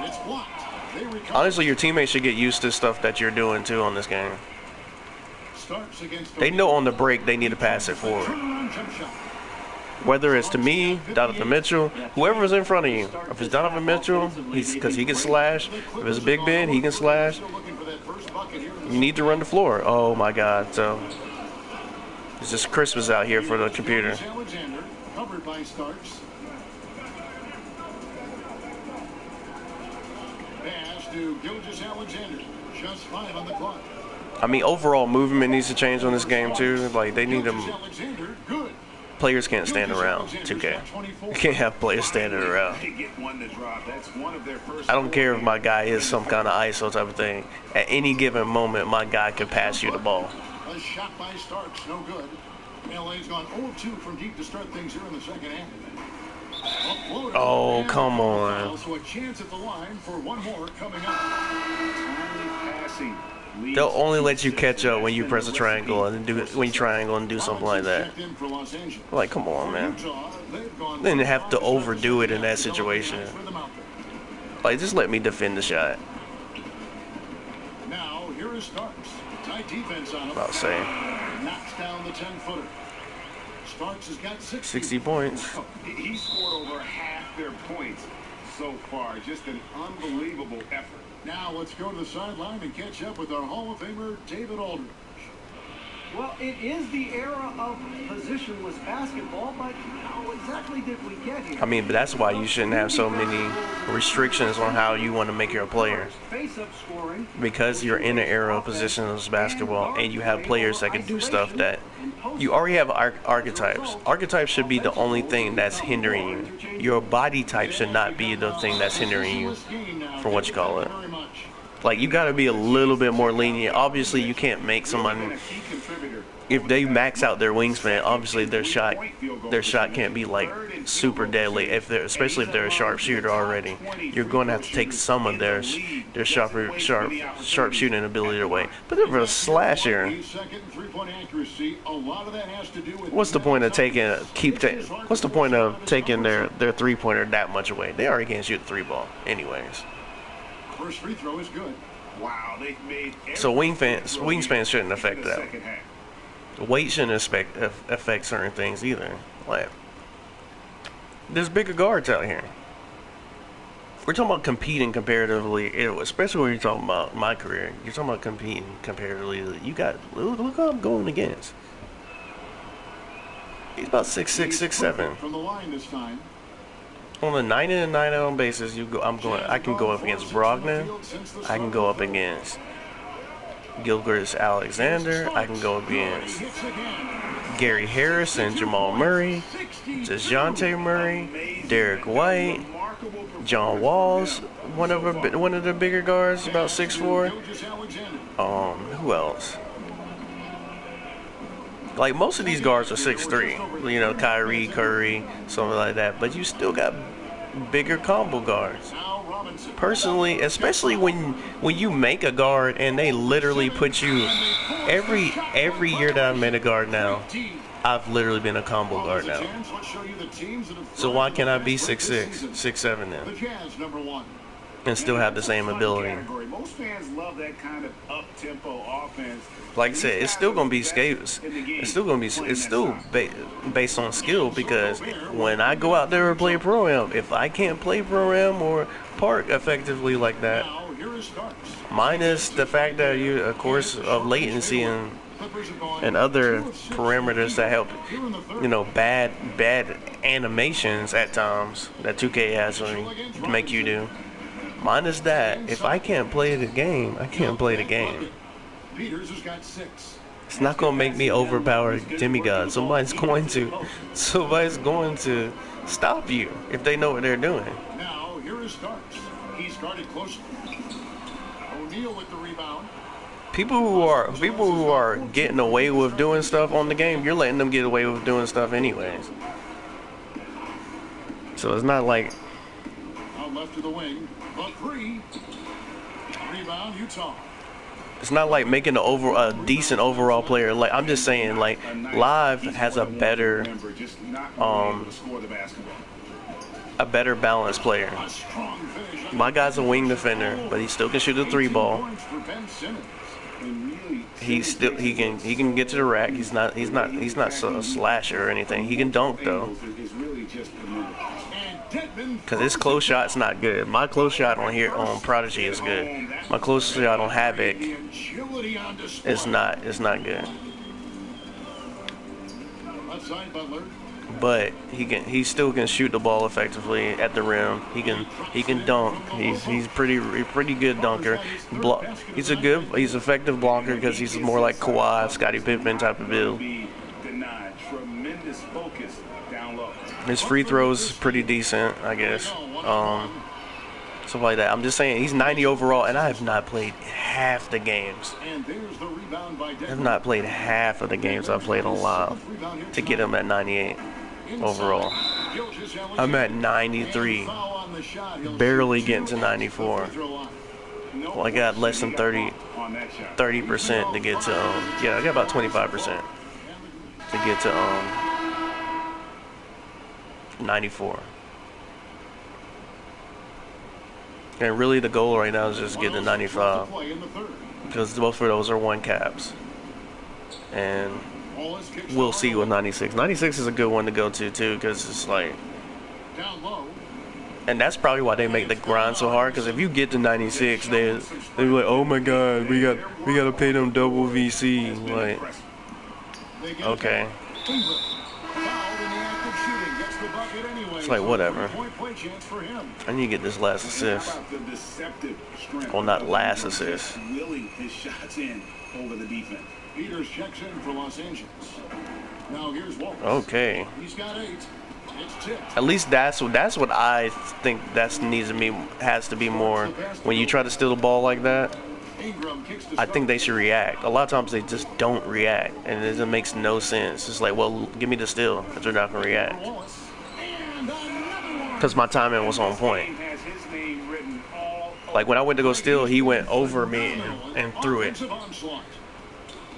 It's blocked. They recover. Honestly, your teammates should get used to stuff that you're doing too on this game. Starks against They know on the break they need to pass it forward. turnaround jump shot. Whether it's to me, Donovan Mitchell, whoever's in front of you. If it's Donovan Mitchell, because he can slash. If it's Big Ben, he can slash. Still looking for that first bucket here. You need to run the floor. Oh my God! So it's just Christmas out here for the computer. Alexander, covered by Starks. Pass to Gilgeous Alexander. Just 5 on the clock. I mean, overall movement needs to change on this game too. Like they need them. Alexander, good. Players can't stand around. 2K. You can't have players standing around. They get one to drop. That's one of their first. I don't care if my guy is some kind of ISO type of thing. At any given moment, my guy could pass you the ball. A shot by Starks, no good. LA's gone 0-2 from deep to start things here in the second half. Uploaded. Oh, And come on. So a chance at the line for one more coming up. Timely passing. They'll only let you catch up when you press a triangle and do when you triangle and do something like that. Checked in for Los Angeles. Like, come on, man. Utah, they've gone Then have to overdo it in that situation. with them out there. Like, just let me defend the shot. Now here is Starks. Tight defense on him. About to say Knocks down the 10-footer. Starks has got 60 points. He scored over half their points so far. Just an unbelievable effort. Now let's go to the sideline and catch up with our Hall of Famer, David Aldridge. Well, it is the era of positionless basketball, but how exactly did we get here? I mean, but that's why you shouldn't have so many restrictions on how you want to make your player. Face-up scoring. Because you're in an era of positionless basketball and you have players that can do stuff that you already have archetypes. Archetypes should be the only thing that's hindering you. Your body type should not be the thing that's hindering you from what you call it. Like, you got to be a little bit more lenient. Obviously, you can't make someone, if they max out their wingspan, obviously their shot can't be like super deadly. Especially if they're a sharpshooter already, you're going to have to take some of their sharp shooting ability away. But if they're a slasher, what's the point of what's the point of taking their 3-pointer that much away? They already can't shoot the 3-ball anyways. First free throw is good. Wow, they've made So wingspan shouldn't affect that. Weight shouldn't affect certain things either. Like, there's bigger guards out here. We're talking about competing comparatively, especially when you're talking about my career. You're talking about competing comparatively. You got look who I'm going against. He's about 6'6", 6'7". From the line this time. On a 9 in and 9 out basis, I can go up against Brogdon. I can go up against Gilgeous Alexander. I can go up against Gary Harris and Jamal Murray, DeJounte Murray, Derek White, John Wall's one of the bigger guards, about 6'4". Who else? Like, most of these guards are 6'3", you know, Kyrie, Curry, something like that. But you still got bigger combo guards. Personally, especially when you make a guard and they literally put you every year that I've made a guard now, I've literally been a combo guard now. So why can't I be 6'6", 6'7" then? And still have the same ability. Most fans love that kind of up-tempo offense. Like I said, it's still gonna be scales. It's still based on skill, because when I go out there and play Pro-Am, if I can't play Pro-Am or park effectively like that, minus the fact that you, of course, of latency and other parameters that help, you know, bad animations at times that 2K has to make you do. Minus that, if I can't play the game, I can't play the game. It's not going to make me overpowered demigod. Somebody's going to stop you if they know what they're doing. Now, here is Starks. He's guarded closely. O'Neal with the rebound. People who are getting away with doing stuff on the game, you're letting them get away with doing stuff anyways. So it's not like, Out left to the wing. But three. Rebound, Utah. it's not like making a decent overall player. Like, I'm just saying, like, Live has a better a better balanced player. A strong finish on My guy's a wing defender, but he still can shoot a 3 ball. points for Ben Simmons. And really, He can get to the rack. He's not a slasher or anything. He can dunk though. is really just tremendous. And Dedmon Cause his close shot's not good. My close shot on here on Prodigy is good. My close shot on Havoc the agility on display. is not good. Left side, Butler. But he still can shoot the ball effectively at the rim. He can dunk. He's pretty good dunker. He's effective blocker because he's more like Kawhi, Scottie Pippen type of build. Denied. Tremendous focus down low. His free throws pretty decent, I guess. Stuff like that. I'm just saying he's 90 overall, and I have not played half the games. And there's the rebound by I have not played half of the games I've played on live to get him at 98 overall. I'm at 93, barely getting to 94. Well, I got less than 30% to get to yeah, I got about 25% to get to 94. And really the goal right now is just get to 95 because both of those are 1 caps. And we'll see with 96. 96 is a good one to go to too because it's like, and that's probably why they make the grind so hard, because if you get to 96, they're like, oh my god, we got to pay them double VC. Like, okay. It's like, whatever. I need to get this last assist. Well, not last assist. Willing his shots in over the defense. Peters checks in for Los Angeles. Now here's Wallace. Okay. He's got 8. It's tipped. At least that's what I think has to be more. When you try to steal the ball like that, Ingram kicks to I think they should react. A lot of times they just don't react, and it makes no sense. It's like, well, give me the steal if they're not gonna react. Wallace. And another one. Because my timing was on point. Has his name written all Like when I went to go steal, he went over me and threw it. Offensive onslaught.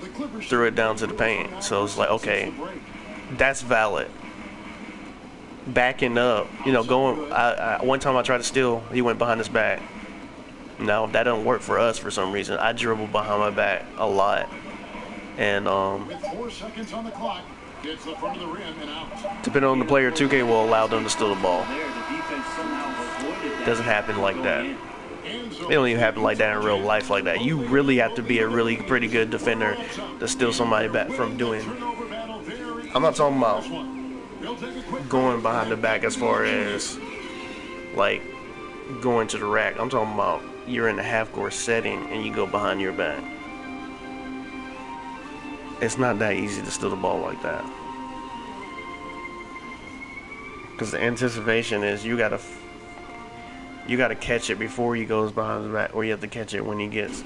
The Clippers Threw it down to the paint. So it's like, okay, that's valid. Backing up, going. One time I tried to steal, he went behind his back. No, that doesn't work for us for some reason. I dribble behind my back a lot, and With 4 seconds on the clock, gets the front of the rim and out. depending on the player, 2K will allow them to steal the ball. There, the defense somehow avoided that. Doesn't happen like that. End zone. It don't even happen like that in real life like that. You really have to be a really pretty good defender to steal somebody back from doing. Turnover battle very I'm not talking about easy. They'll take a quick going behind the back as far as like going to the rack. I'm talking about you're in a half-court setting and you go behind your back. It's not that easy to steal the ball like that. Because the anticipation is you gotta catch it before he goes behind his back, or you have to catch it when he gets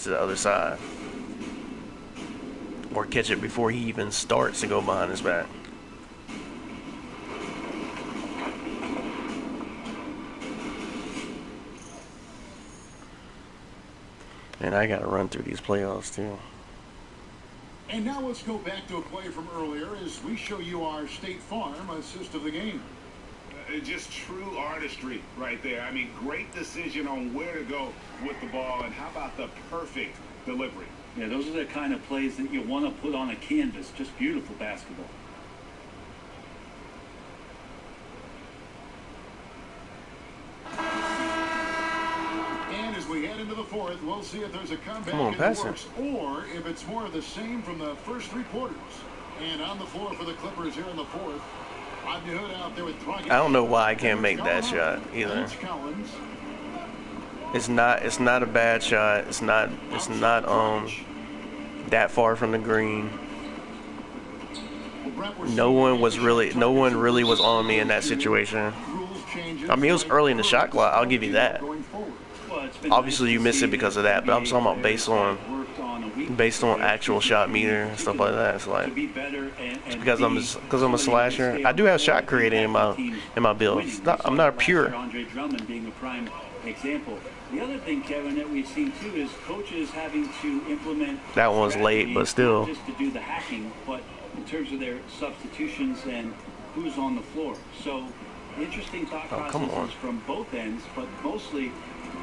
to the other side, or catch it before he even starts to go behind his back. And I gotta run through these playoffs too. And now let's go back to a play from earlier as we show you our State Farm assist of the game. Just true artistry right there. I mean, great decision on where to go with the ball, and how about the perfect delivery? Yeah, those are the kind of plays that you want to put on a canvas. Just beautiful basketball. And as we head into the fourth, we'll see if there's a comeback Come on, in the pass it. works, or if it's more of the same from the first 3 quarters. And on the floor for the Clippers here in the fourth, Rodney Hood out there with Dragic. I don't know why I can't make that shot either. Collins. It's not a bad shot. It's not that far from the green. No one really was on me in that situation. I mean, it was early in the shot clock. I'll give you that. Well, it's been Obviously, nice you to miss see it because of that, but I'm talking about based on worked on a week actual shot meter and stuff like that. It's to like be better and because I'm a slasher. I do have shot creating in my build. I'm not a pure. Andre Drummond being a prime example. The other thing, Kevin, that we've seen too is coaches having to implement. That one was late, but still. Not just to do the hacking, but in terms of their substitutions and who's on the floor. So Interesting thought Oh, come on. processes from both ends, but mostly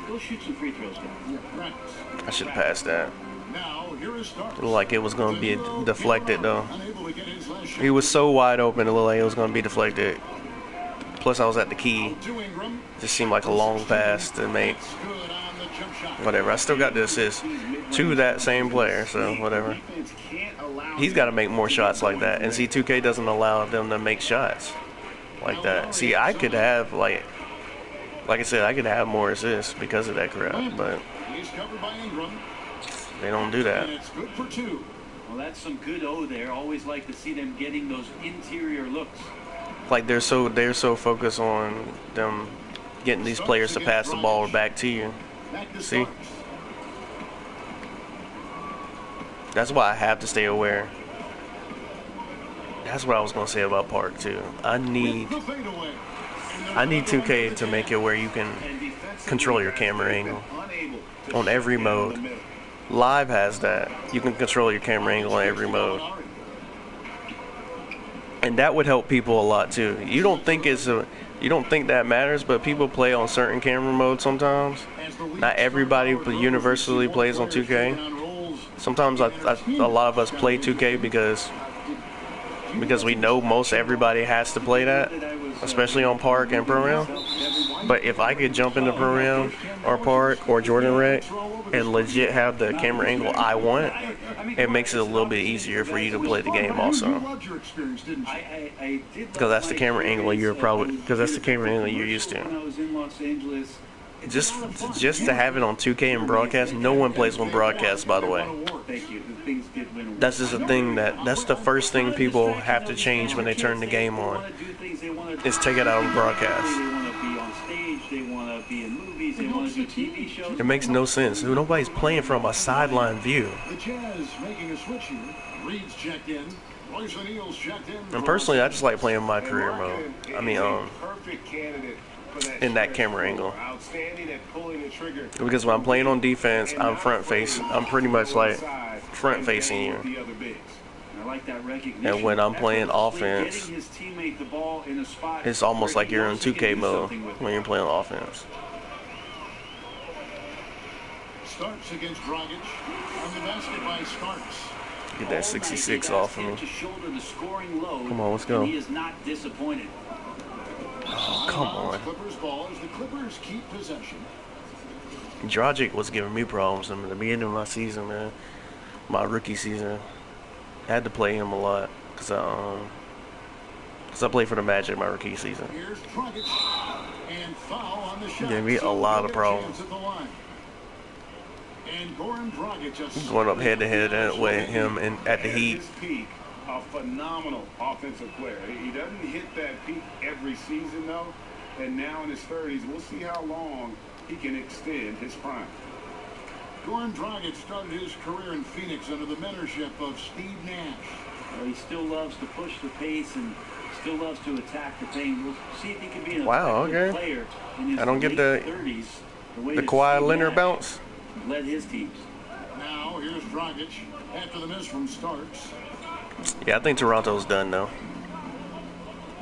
go shoot some free throws, guys. Practice. I should pass that. Now, here is Starks. It looked like it was going to be deflected, though. Unable to get his last shot. He was so wide open, it looked like it was going to be deflected. Plus, I was at the key. To Ingram. Just seemed like a long pass to make. It's good on the jump shot. Whatever. I still got the assist to that same player, so whatever. Defense can't allow He's got to make more shots like that. And see, 2K doesn't allow them to make shots like that. See, I could have, like I said, I could have more assists because of that crap, but He's covered by Ingram. they don't do And that. it's good for 2. Well, that's some good O there. Always like to see them getting those interior looks. Like they're so focused on them getting these players to pass the ball back to you. Back to See? Starks. That's why I have to stay aware. That's what I was gonna say about Park too. I need The fadeaway. 2K to make it where you can And defensively, control your camera angle unable to on every shut down mode. the middle. Live has that. You can control your camera angle on every mode. And that would help people a lot too. You don't think that matters, but people play on certain camera modes sometimes. Not everybody universally plays on 2K. Sometimes a lot of us play 2K because we know most everybody has to play that, especially on Park and Pro Am. But if I could jump into Pro Am or Park or Jordan Rec and legit have the camera angle I want, it makes it a little bit easier for you to play the game also. I did Because that's the camera angle you're used to. When I was in Los Angeles, Just to have it on 2K and broadcast, no one plays on broadcast, by the way. thank you. Things did win. That's just a thing that's the first thing people have to change when they turn the game on, is take it out on broadcast. They want to be on stage. They want to be in movies. They want to do TV shows. It makes no sense. Nobody's playing from a sideline view. The Jazz making a switch here. Reed's checked in. Royce O'Neal's checked in. And personally, I just like playing my career mode. I mean, Perfect candidate for in that camera angle. Outstanding at pulling the trigger. Because when I'm playing on defense, I'm pretty much like front facing you. The other bigs. I like that recognition. And when I'm playing Effortlessly offense, getting his teammate the ball in a spot it's almost where like he you're in knows he can 2K do mode something with when it. you're playing offense. Starks against Dragic. On the basket by Starks. Get that 66 off of me. To shoulder the scoring load, Come on, let's go. and he is not disappointed. Oh, come on. Clippers ball as the Clippers keep possession. Dragic was giving me problems in the beginning of my season, man. My rookie season. I had to play him a lot because I played for the Magic my rookie season. Here's Dragic. And foul on the shot. Gave me a So lot they'll of get a chance problems. at the line. And Goran Dragic just Going up head to head with him and at the Heat. His peak, a phenomenal offensive player. He doesn't hit that peak every season though, and now in his 30s, we'll see how long he can extend his prime. Goran Dragic started his career in Phoenix under the mentorship of Steve Nash. He still loves to push the pace and still loves to attack the paint. We'll see if he can be an Wow, effective okay. player in his I don't get late the- 30s. way The that Kawhi Steve Leonard Nash bounce. led his teams. Now here's Dragic after the miss from Starks. Yeah, I think Toronto's done though.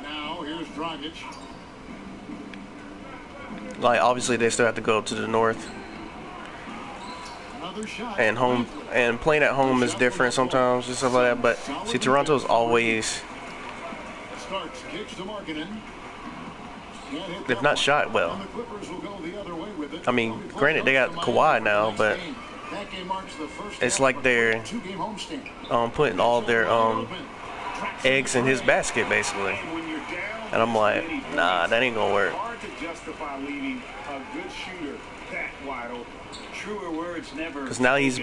Now here's Dragic. Like obviously they still have to go up to the north, Another shot. and home and playing at home is different sometimes and stuff like that. But see, Toronto's always, Starks kicks to Markkanen. Can't hit they've that not one. shot well. And the Clippers will go the other way with it. I mean, granted they got Kawhi now, but that game marks the first it's half like of a they're 2-game homestand. putting all their eggs in his basket basically. And when you're down And I'm like, many nah, points, that ain't gonna work. hard to justify leaving a good shooter that wide open. Truer words never. Because now he's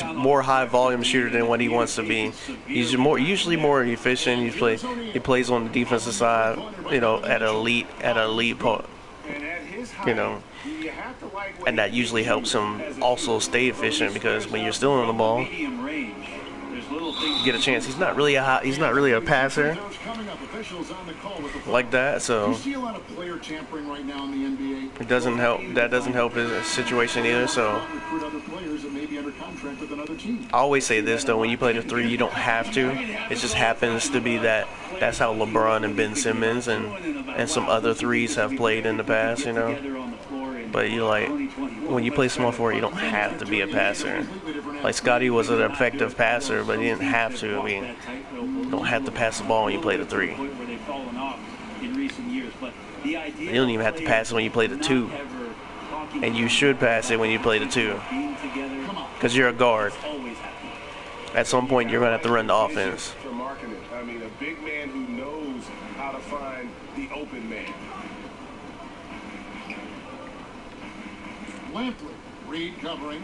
more high volume shooter than what he wants to be. He's usually more efficient. He plays on the defensive side, you know, at elite point, And at his height, you know, you have to like what and that he usually helps him as a also shooter. stay efficient because when you're still on the ball, Medium range. There's get a chance. He's not really a passer like that, so You see a lot of player tampering right now in the NBA. it doesn't help. That doesn't help his situation either. So Recruit other players that may be under contract with another team. I always say this though: when you play the 3, you don't have to. It just happens to be that that's how LeBron and Ben Simmons and some other 3s have played in the past, you know. But you like when you play small forward, you don't have to be a passer. Like Scotty was an effective passer, but he didn't have to. I mean, you don't have to pass the ball when you play the 3. You don't even have to pass it when you play the 2. And you should pass it when you play the 2. Because you're a guard. At some point, you're going to have to run the offense. For marking it. I mean, a big man who knows how to find the open man. Lampley, Reed covering.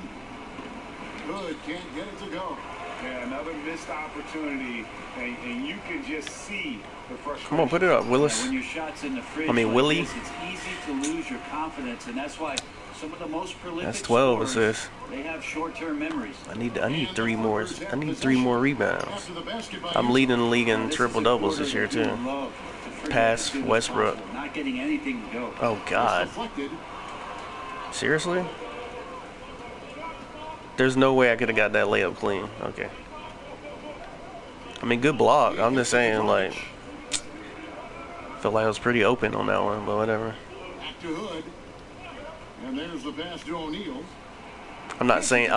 Good, can't get it to go. Yeah, another missed opportunity, and you can just see the frustration. Come on, put it up, Willis. When your shot's in the fridge, I mean, Willie. It's easy to lose your confidence, and that's why some of the most prolific That's 12 scorers, assists. they have short-term memories. I need 3 more. I need 3 more rebounds. I'm leading the league in triple doubles this year too. Pass Westbrook. Not getting anything to go. Oh God. Seriously? There's no way I could have got that layup clean. Okay. I mean, good block. I'm just saying, like, felt like I was pretty open on that one, but whatever. Back to Hood. And there's the pass to O'Neal. I'm not saying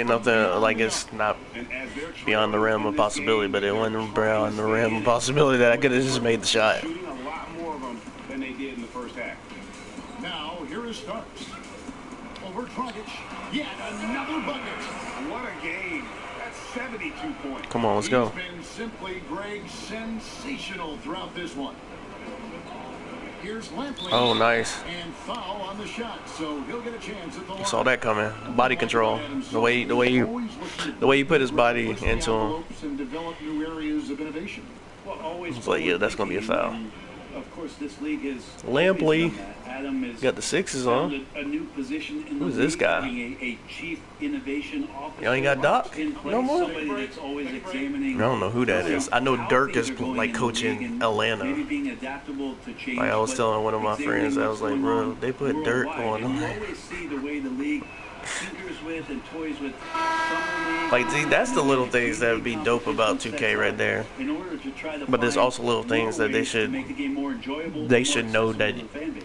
nothing like it's not beyond the realm of possibility, but it wasn't beyond the realm of possibility that I could have just made the shot. Shooting a lot more of them than they did in the first half. Now, here is Starks. Over Prodigy. Yet another bucket. What a game. That's 72 points. Come on, let's go. He's been simply, Greg, sensational throughout this one. Here's Lampley. Oh, nice. And foul on the shot, so he'll get a chance at the line. Saw that coming. Body control. The way you put his body into him. And develop new areas of innovation. Well, always But yeah, that's gonna be a foul. Of course, this league is Lampley Adam is got the 6s on. a new position in Who's the this league, guy? being a chief innovation officer. Y'all ain't got Doc? In place, No more? somebody that's always examining. I don't know who that is. I know Dirk is like coaching Atlanta. Maybe being adaptable to change. Like I was telling one of my friends, I was like, bro, they put Dirk worldwide. on. And you always see the way the league tinkers with and toys with summer league. Like, see, that's the little things that would be dope about 2K right there. In order to try to But there's find also little things more that they ways to should make the game more enjoyable, they more should know accessible that to the fan base.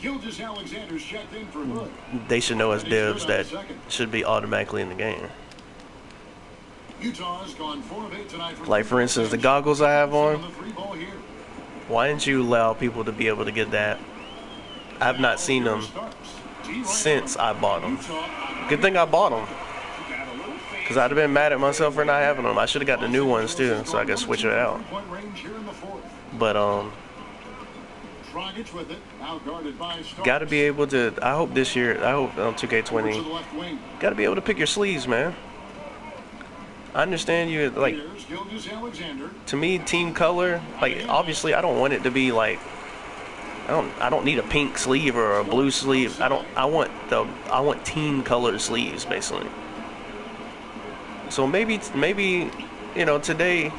Gilgeous Alexander's checked in for Hood. they should know as devs that should be automatically in the game. Utah's gone 4 of 8 tonight. Like for instance, the goggles I have on. The 3-ball here. Why didn't you allow people to be able to get that? I've not seen them since I bought them. Good thing I bought them. Because I'd have been mad at myself for not having them. I should have got the new ones too, so I could switch it out. But, gotta be able to, I hope this year, I hope on 2K20, gotta be able to pick your sleeves, man. I understand you, like, to me, team color, like, obviously I don't want it to be like, I don't need a pink sleeve or a blue sleeve. I want team colored sleeves basically. So maybe you know, today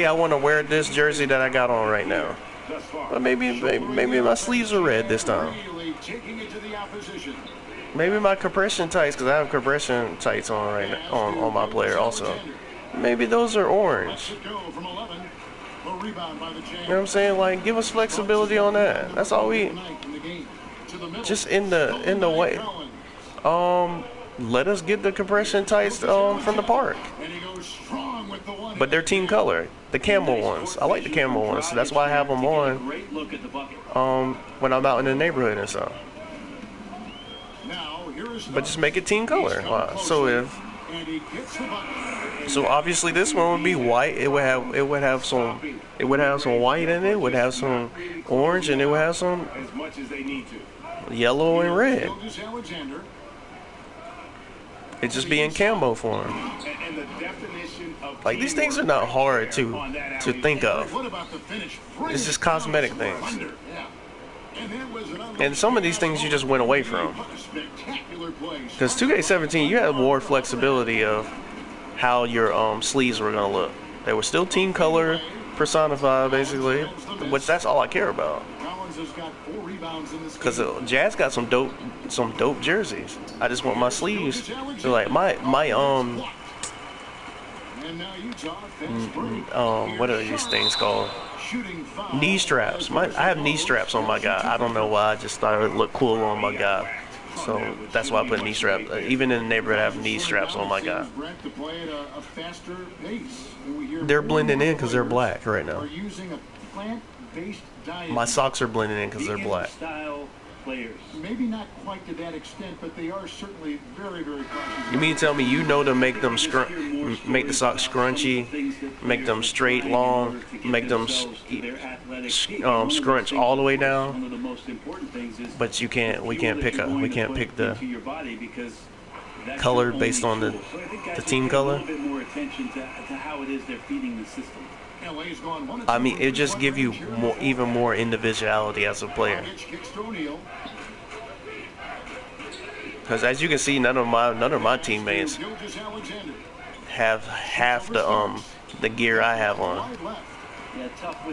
I want to wear this jersey that I got on right now. But maybe my sleeves are red this time. Maybe my compression tights, because I have compression tights on right now, on my player also. Maybe those are orange. You know what I'm saying? Like, give us flexibility on that. That's all we. Just in the way. Let us get the compression tights from the park. But they're team color, the camel ones. I like the camel ones, so that's why I have them on. When I'm out in the neighborhood and stuff. But just make it team color. Wow. So obviously this one would be white. It would have some white in it. It would have some orange, and it would have some yellow and red. It just be in camo form. Like, these things are not hard to think of. It's just cosmetic things. And some of these things you just went away from. Because 2K17, you had more flexibility of how your sleeves were gonna look. They were still team color personified, basically, which that's all I care about. Because Jazz got some dope jerseys. I just want my sleeves. So like what are these things called? Knee straps. I have knee straps on my guy. I don't know why. I just thought it would look cool on my guy. So that's why I put knee straps. Even in the neighborhood, I have knee straps on my guy. They're blending in because they're black right now. My socks are blending in because they're black. Maybe not quite to that extent, but they are certainly very, very cautious. You mean to tell me you know to make them make the socks scrunchy, make them straight, long, make them scrunch all the way down? But we can't pick the color based on the team color. I mean, it just give you even more individuality as a player. Because as you can see, none of my teammates have half the gear I have on.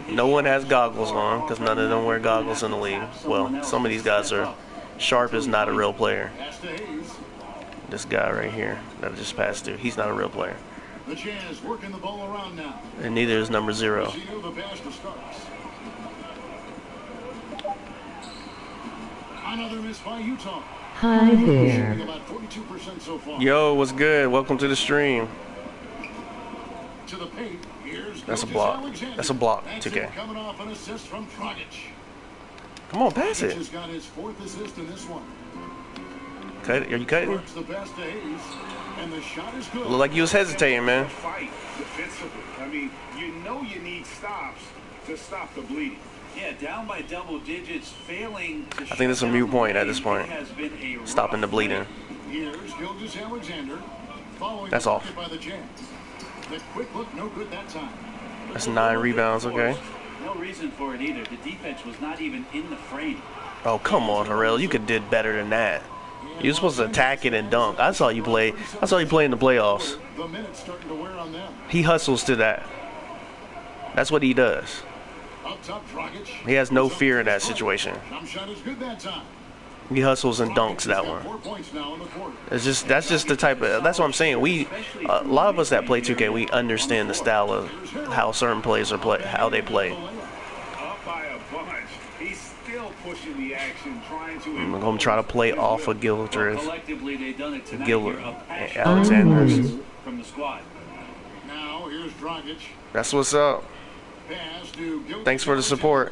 No one has goggles on because none of them wear goggles in the league. Well, some of these guys are. Sharp is not a real player. This guy right here that I just passed to, he's not a real player. The Jazz working the ball around now. And neither is number 0. Another miss by Utah. Hi there. Yo, what's good? Welcome to the stream. To the paint. That's a block. That's a block. 2K. Coming off an assist from Prodigy. Come on, pass it. He's got his 4th assist in this one. Cut it. Are you cutting? The best to Hayes, and the shot is good. Look like you was hesitating, man. Fight defensively. I mean, you know you need stops to stop the bleeding. Yeah, down by double digits, failing to I think that's a moot point at this point. Stopping the bleeding. Here's Gilgeous Alexander. That's off. By the Jazz. The quick look, no good that time. That's 9 rebounds, okay. No reason for it either. The defense was not even in the frame. Oh, come on, Harrell. You could did better than that. You're supposed to attack it and dunk. I saw you play in the playoffs. The minutes starting to wear on them. He hustles to that. That's what he does. Up top, Dragic. He has no fear in that situation. Jump shot is good that time. He hustles and dunks that one. 4 points now in the quarter. That's just the type of. That's what I'm saying. A lot of us that play 2K, we understand the style of how certain players are how they play. Up by a bunch. He's still pushing the action, trying to. I'm gonna try to play off of Gilchrist. Collectively, they've done it tonight. Alexander's. From the squad. Now here's Dragic. That's what's up. Pass to Gilgeous. Thanks for the support.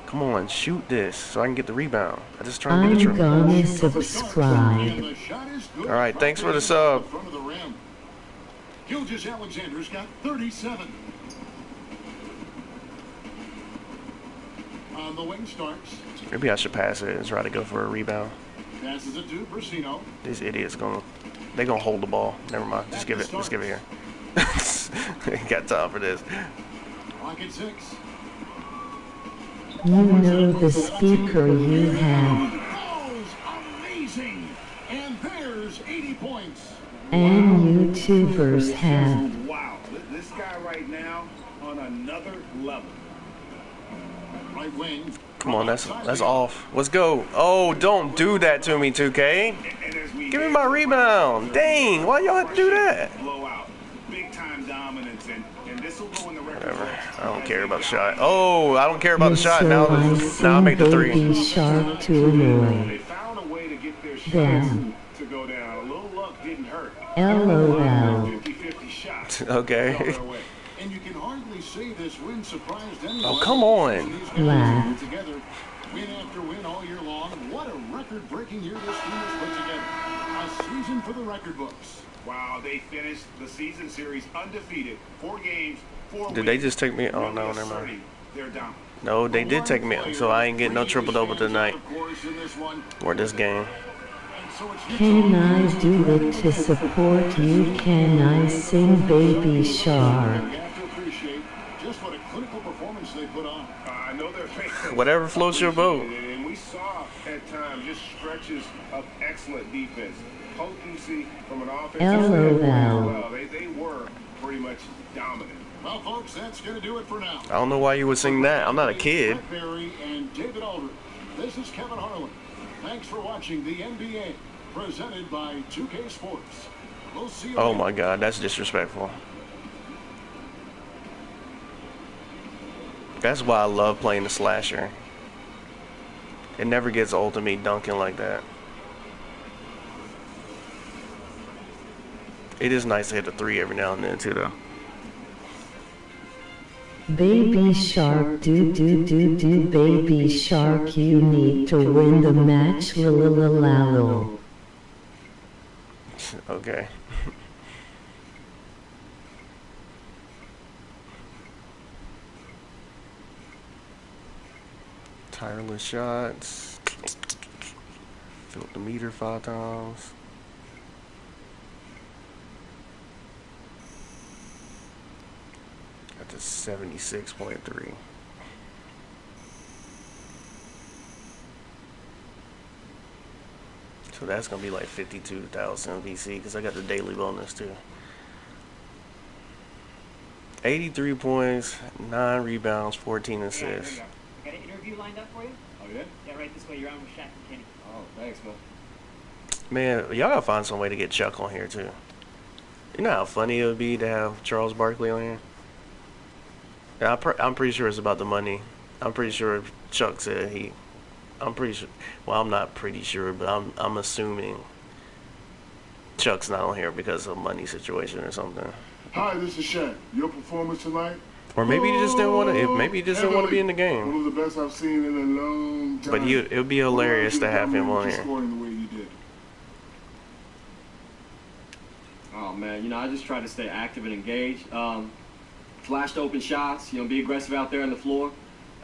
Come on, shoot this so I can get the rebound. I just try to get the triple. I'm gonna subscribe. All right, thanks for the sub. Gilgeous Alexander's got 37. On the wing, Starks. Maybe I should pass it and try to go for a rebound. Passes it to Brasino. These idiots they gonna hold the ball. Never mind. Just give it here. Ain't got time for this. Clock at 6. You know the speaker you have. Amazing. And there's 80 points. And YouTubers have. Wow, this guy right now on another level. Right wing. Come on, that's off. Let's go. Oh, don't do that to me, 2K. Give me my rebound. Dang, why y'all have to do that? Blowout. Big time dominance, and this will go in the record. Whatever. I don't care about the shot. Oh, I don't care about the shot. Now I make the Baby 3. Shark to annoy They found a way to get their shots them. to go down. A little luck didn't hurt. LOL. 50-50 shots. Okay. And you can hardly say this win surprised anyone. Oh, come on. Laugh. Together, win after win all year long. What a record-breaking year this team has put together. A season for the record books. Wow, they finished the season series undefeated. 4 games, 4 wins. Did they just take me? Oh, no, never mind. Asserting They're down. No, they did take me, so I ain't getting no triple-double tonight or this game. Can I do it to support you? Can I sing Baby Shark? You have to appreciate just what a clinical performance they put on. I know they're facing. Whatever floats your boat. And we saw at times, just stretches of excellent defense. Potency from an offensive LOL. standpoint as well. They were pretty much dominant. Well, folks, that's going to do it for now. I don't know why you would sing that. I'm not a kid. Brett Berry and David Aldridge. This is Kevin Harlan. Thanks for watching the NBA, presented by 2K Sports. We'll see you Oh later. my God, that's disrespectful. That's why I love playing the slasher. It never gets old to me dunking like that. It is nice to hit a 3 every now and then too, though. Baby shark, do baby shark, you need to win the match, la. Okay. Tireless shots. Filled the meter 5 times. Got to 76.3. So that's gonna be like 52,000 VC because I got the daily bonus too. 83 points, 9 rebounds, 14 assists. I got an interview lined up for you. Oh, yeah? Yeah, right this way. You're on with Shaq and Kenny. Oh, thanks, man. Man, y'all gotta find some way to get Chuck on here too. You know how funny it would be to have Charles Barkley on here? Yeah, I'm pretty sure it's about the money. I'm pretty sure Chuck said he. I'm pretty sure. Well, I'm not pretty sure, but I'm assuming Chuck's not on here because of a money situation or something. Hi, this is Shaq. Your performance tonight? Or maybe he just didn't want to. Maybe he just didn't want to be in the game. One of the best I've seen in a long time. But it would be hilarious to have him on here. Scoring the way you did. Oh man, you know, I just try to stay active and engaged. Flashed open shots, you know, be aggressive out there on the floor.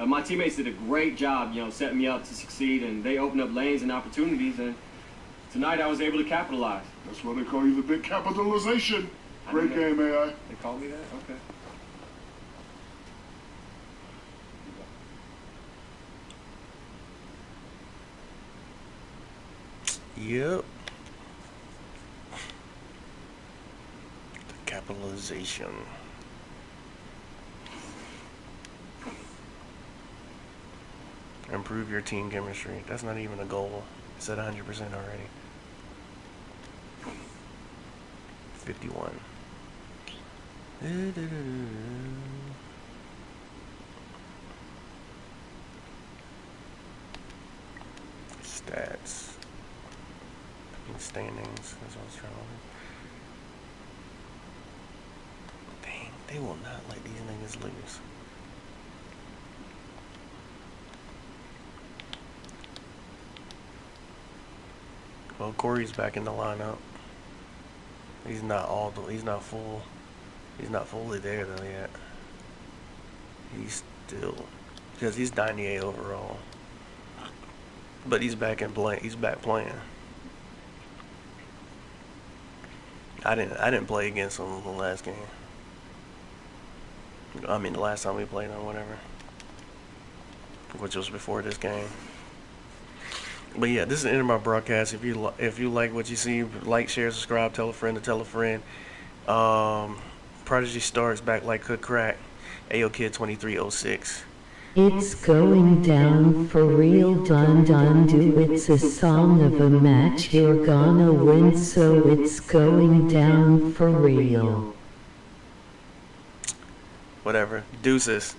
My teammates did a great job, you know, setting me up to succeed, and they opened up lanes and opportunities, and tonight I was able to capitalize. That's why they call you the big capitalization. I Great knew that. game, AI. They called me that? Okay. Yep. The capitalization. Improve your team chemistry. That's not even a goal. It's at 100% already. 51. Stats. Standings. That's what I was trying to. Dang, they will not let these niggas lose. Well, Corey's back in the lineup. He's not full. He's not fully there though yet. He's still, because he's 98 overall. But he's back in play. He's back playing. I didn't play against him the last game. I mean, the last time we played or whatever, which was before this game. But yeah, this is the end of my broadcast. If you like what you see, like, share, subscribe, tell a friend to tell a friend. Prodigy Starks back like cook crack. Ayo Kid 2306. It's going down for real, dun do. It's a song of a match you're gonna win, so it's going down for real. Whatever. Deuces.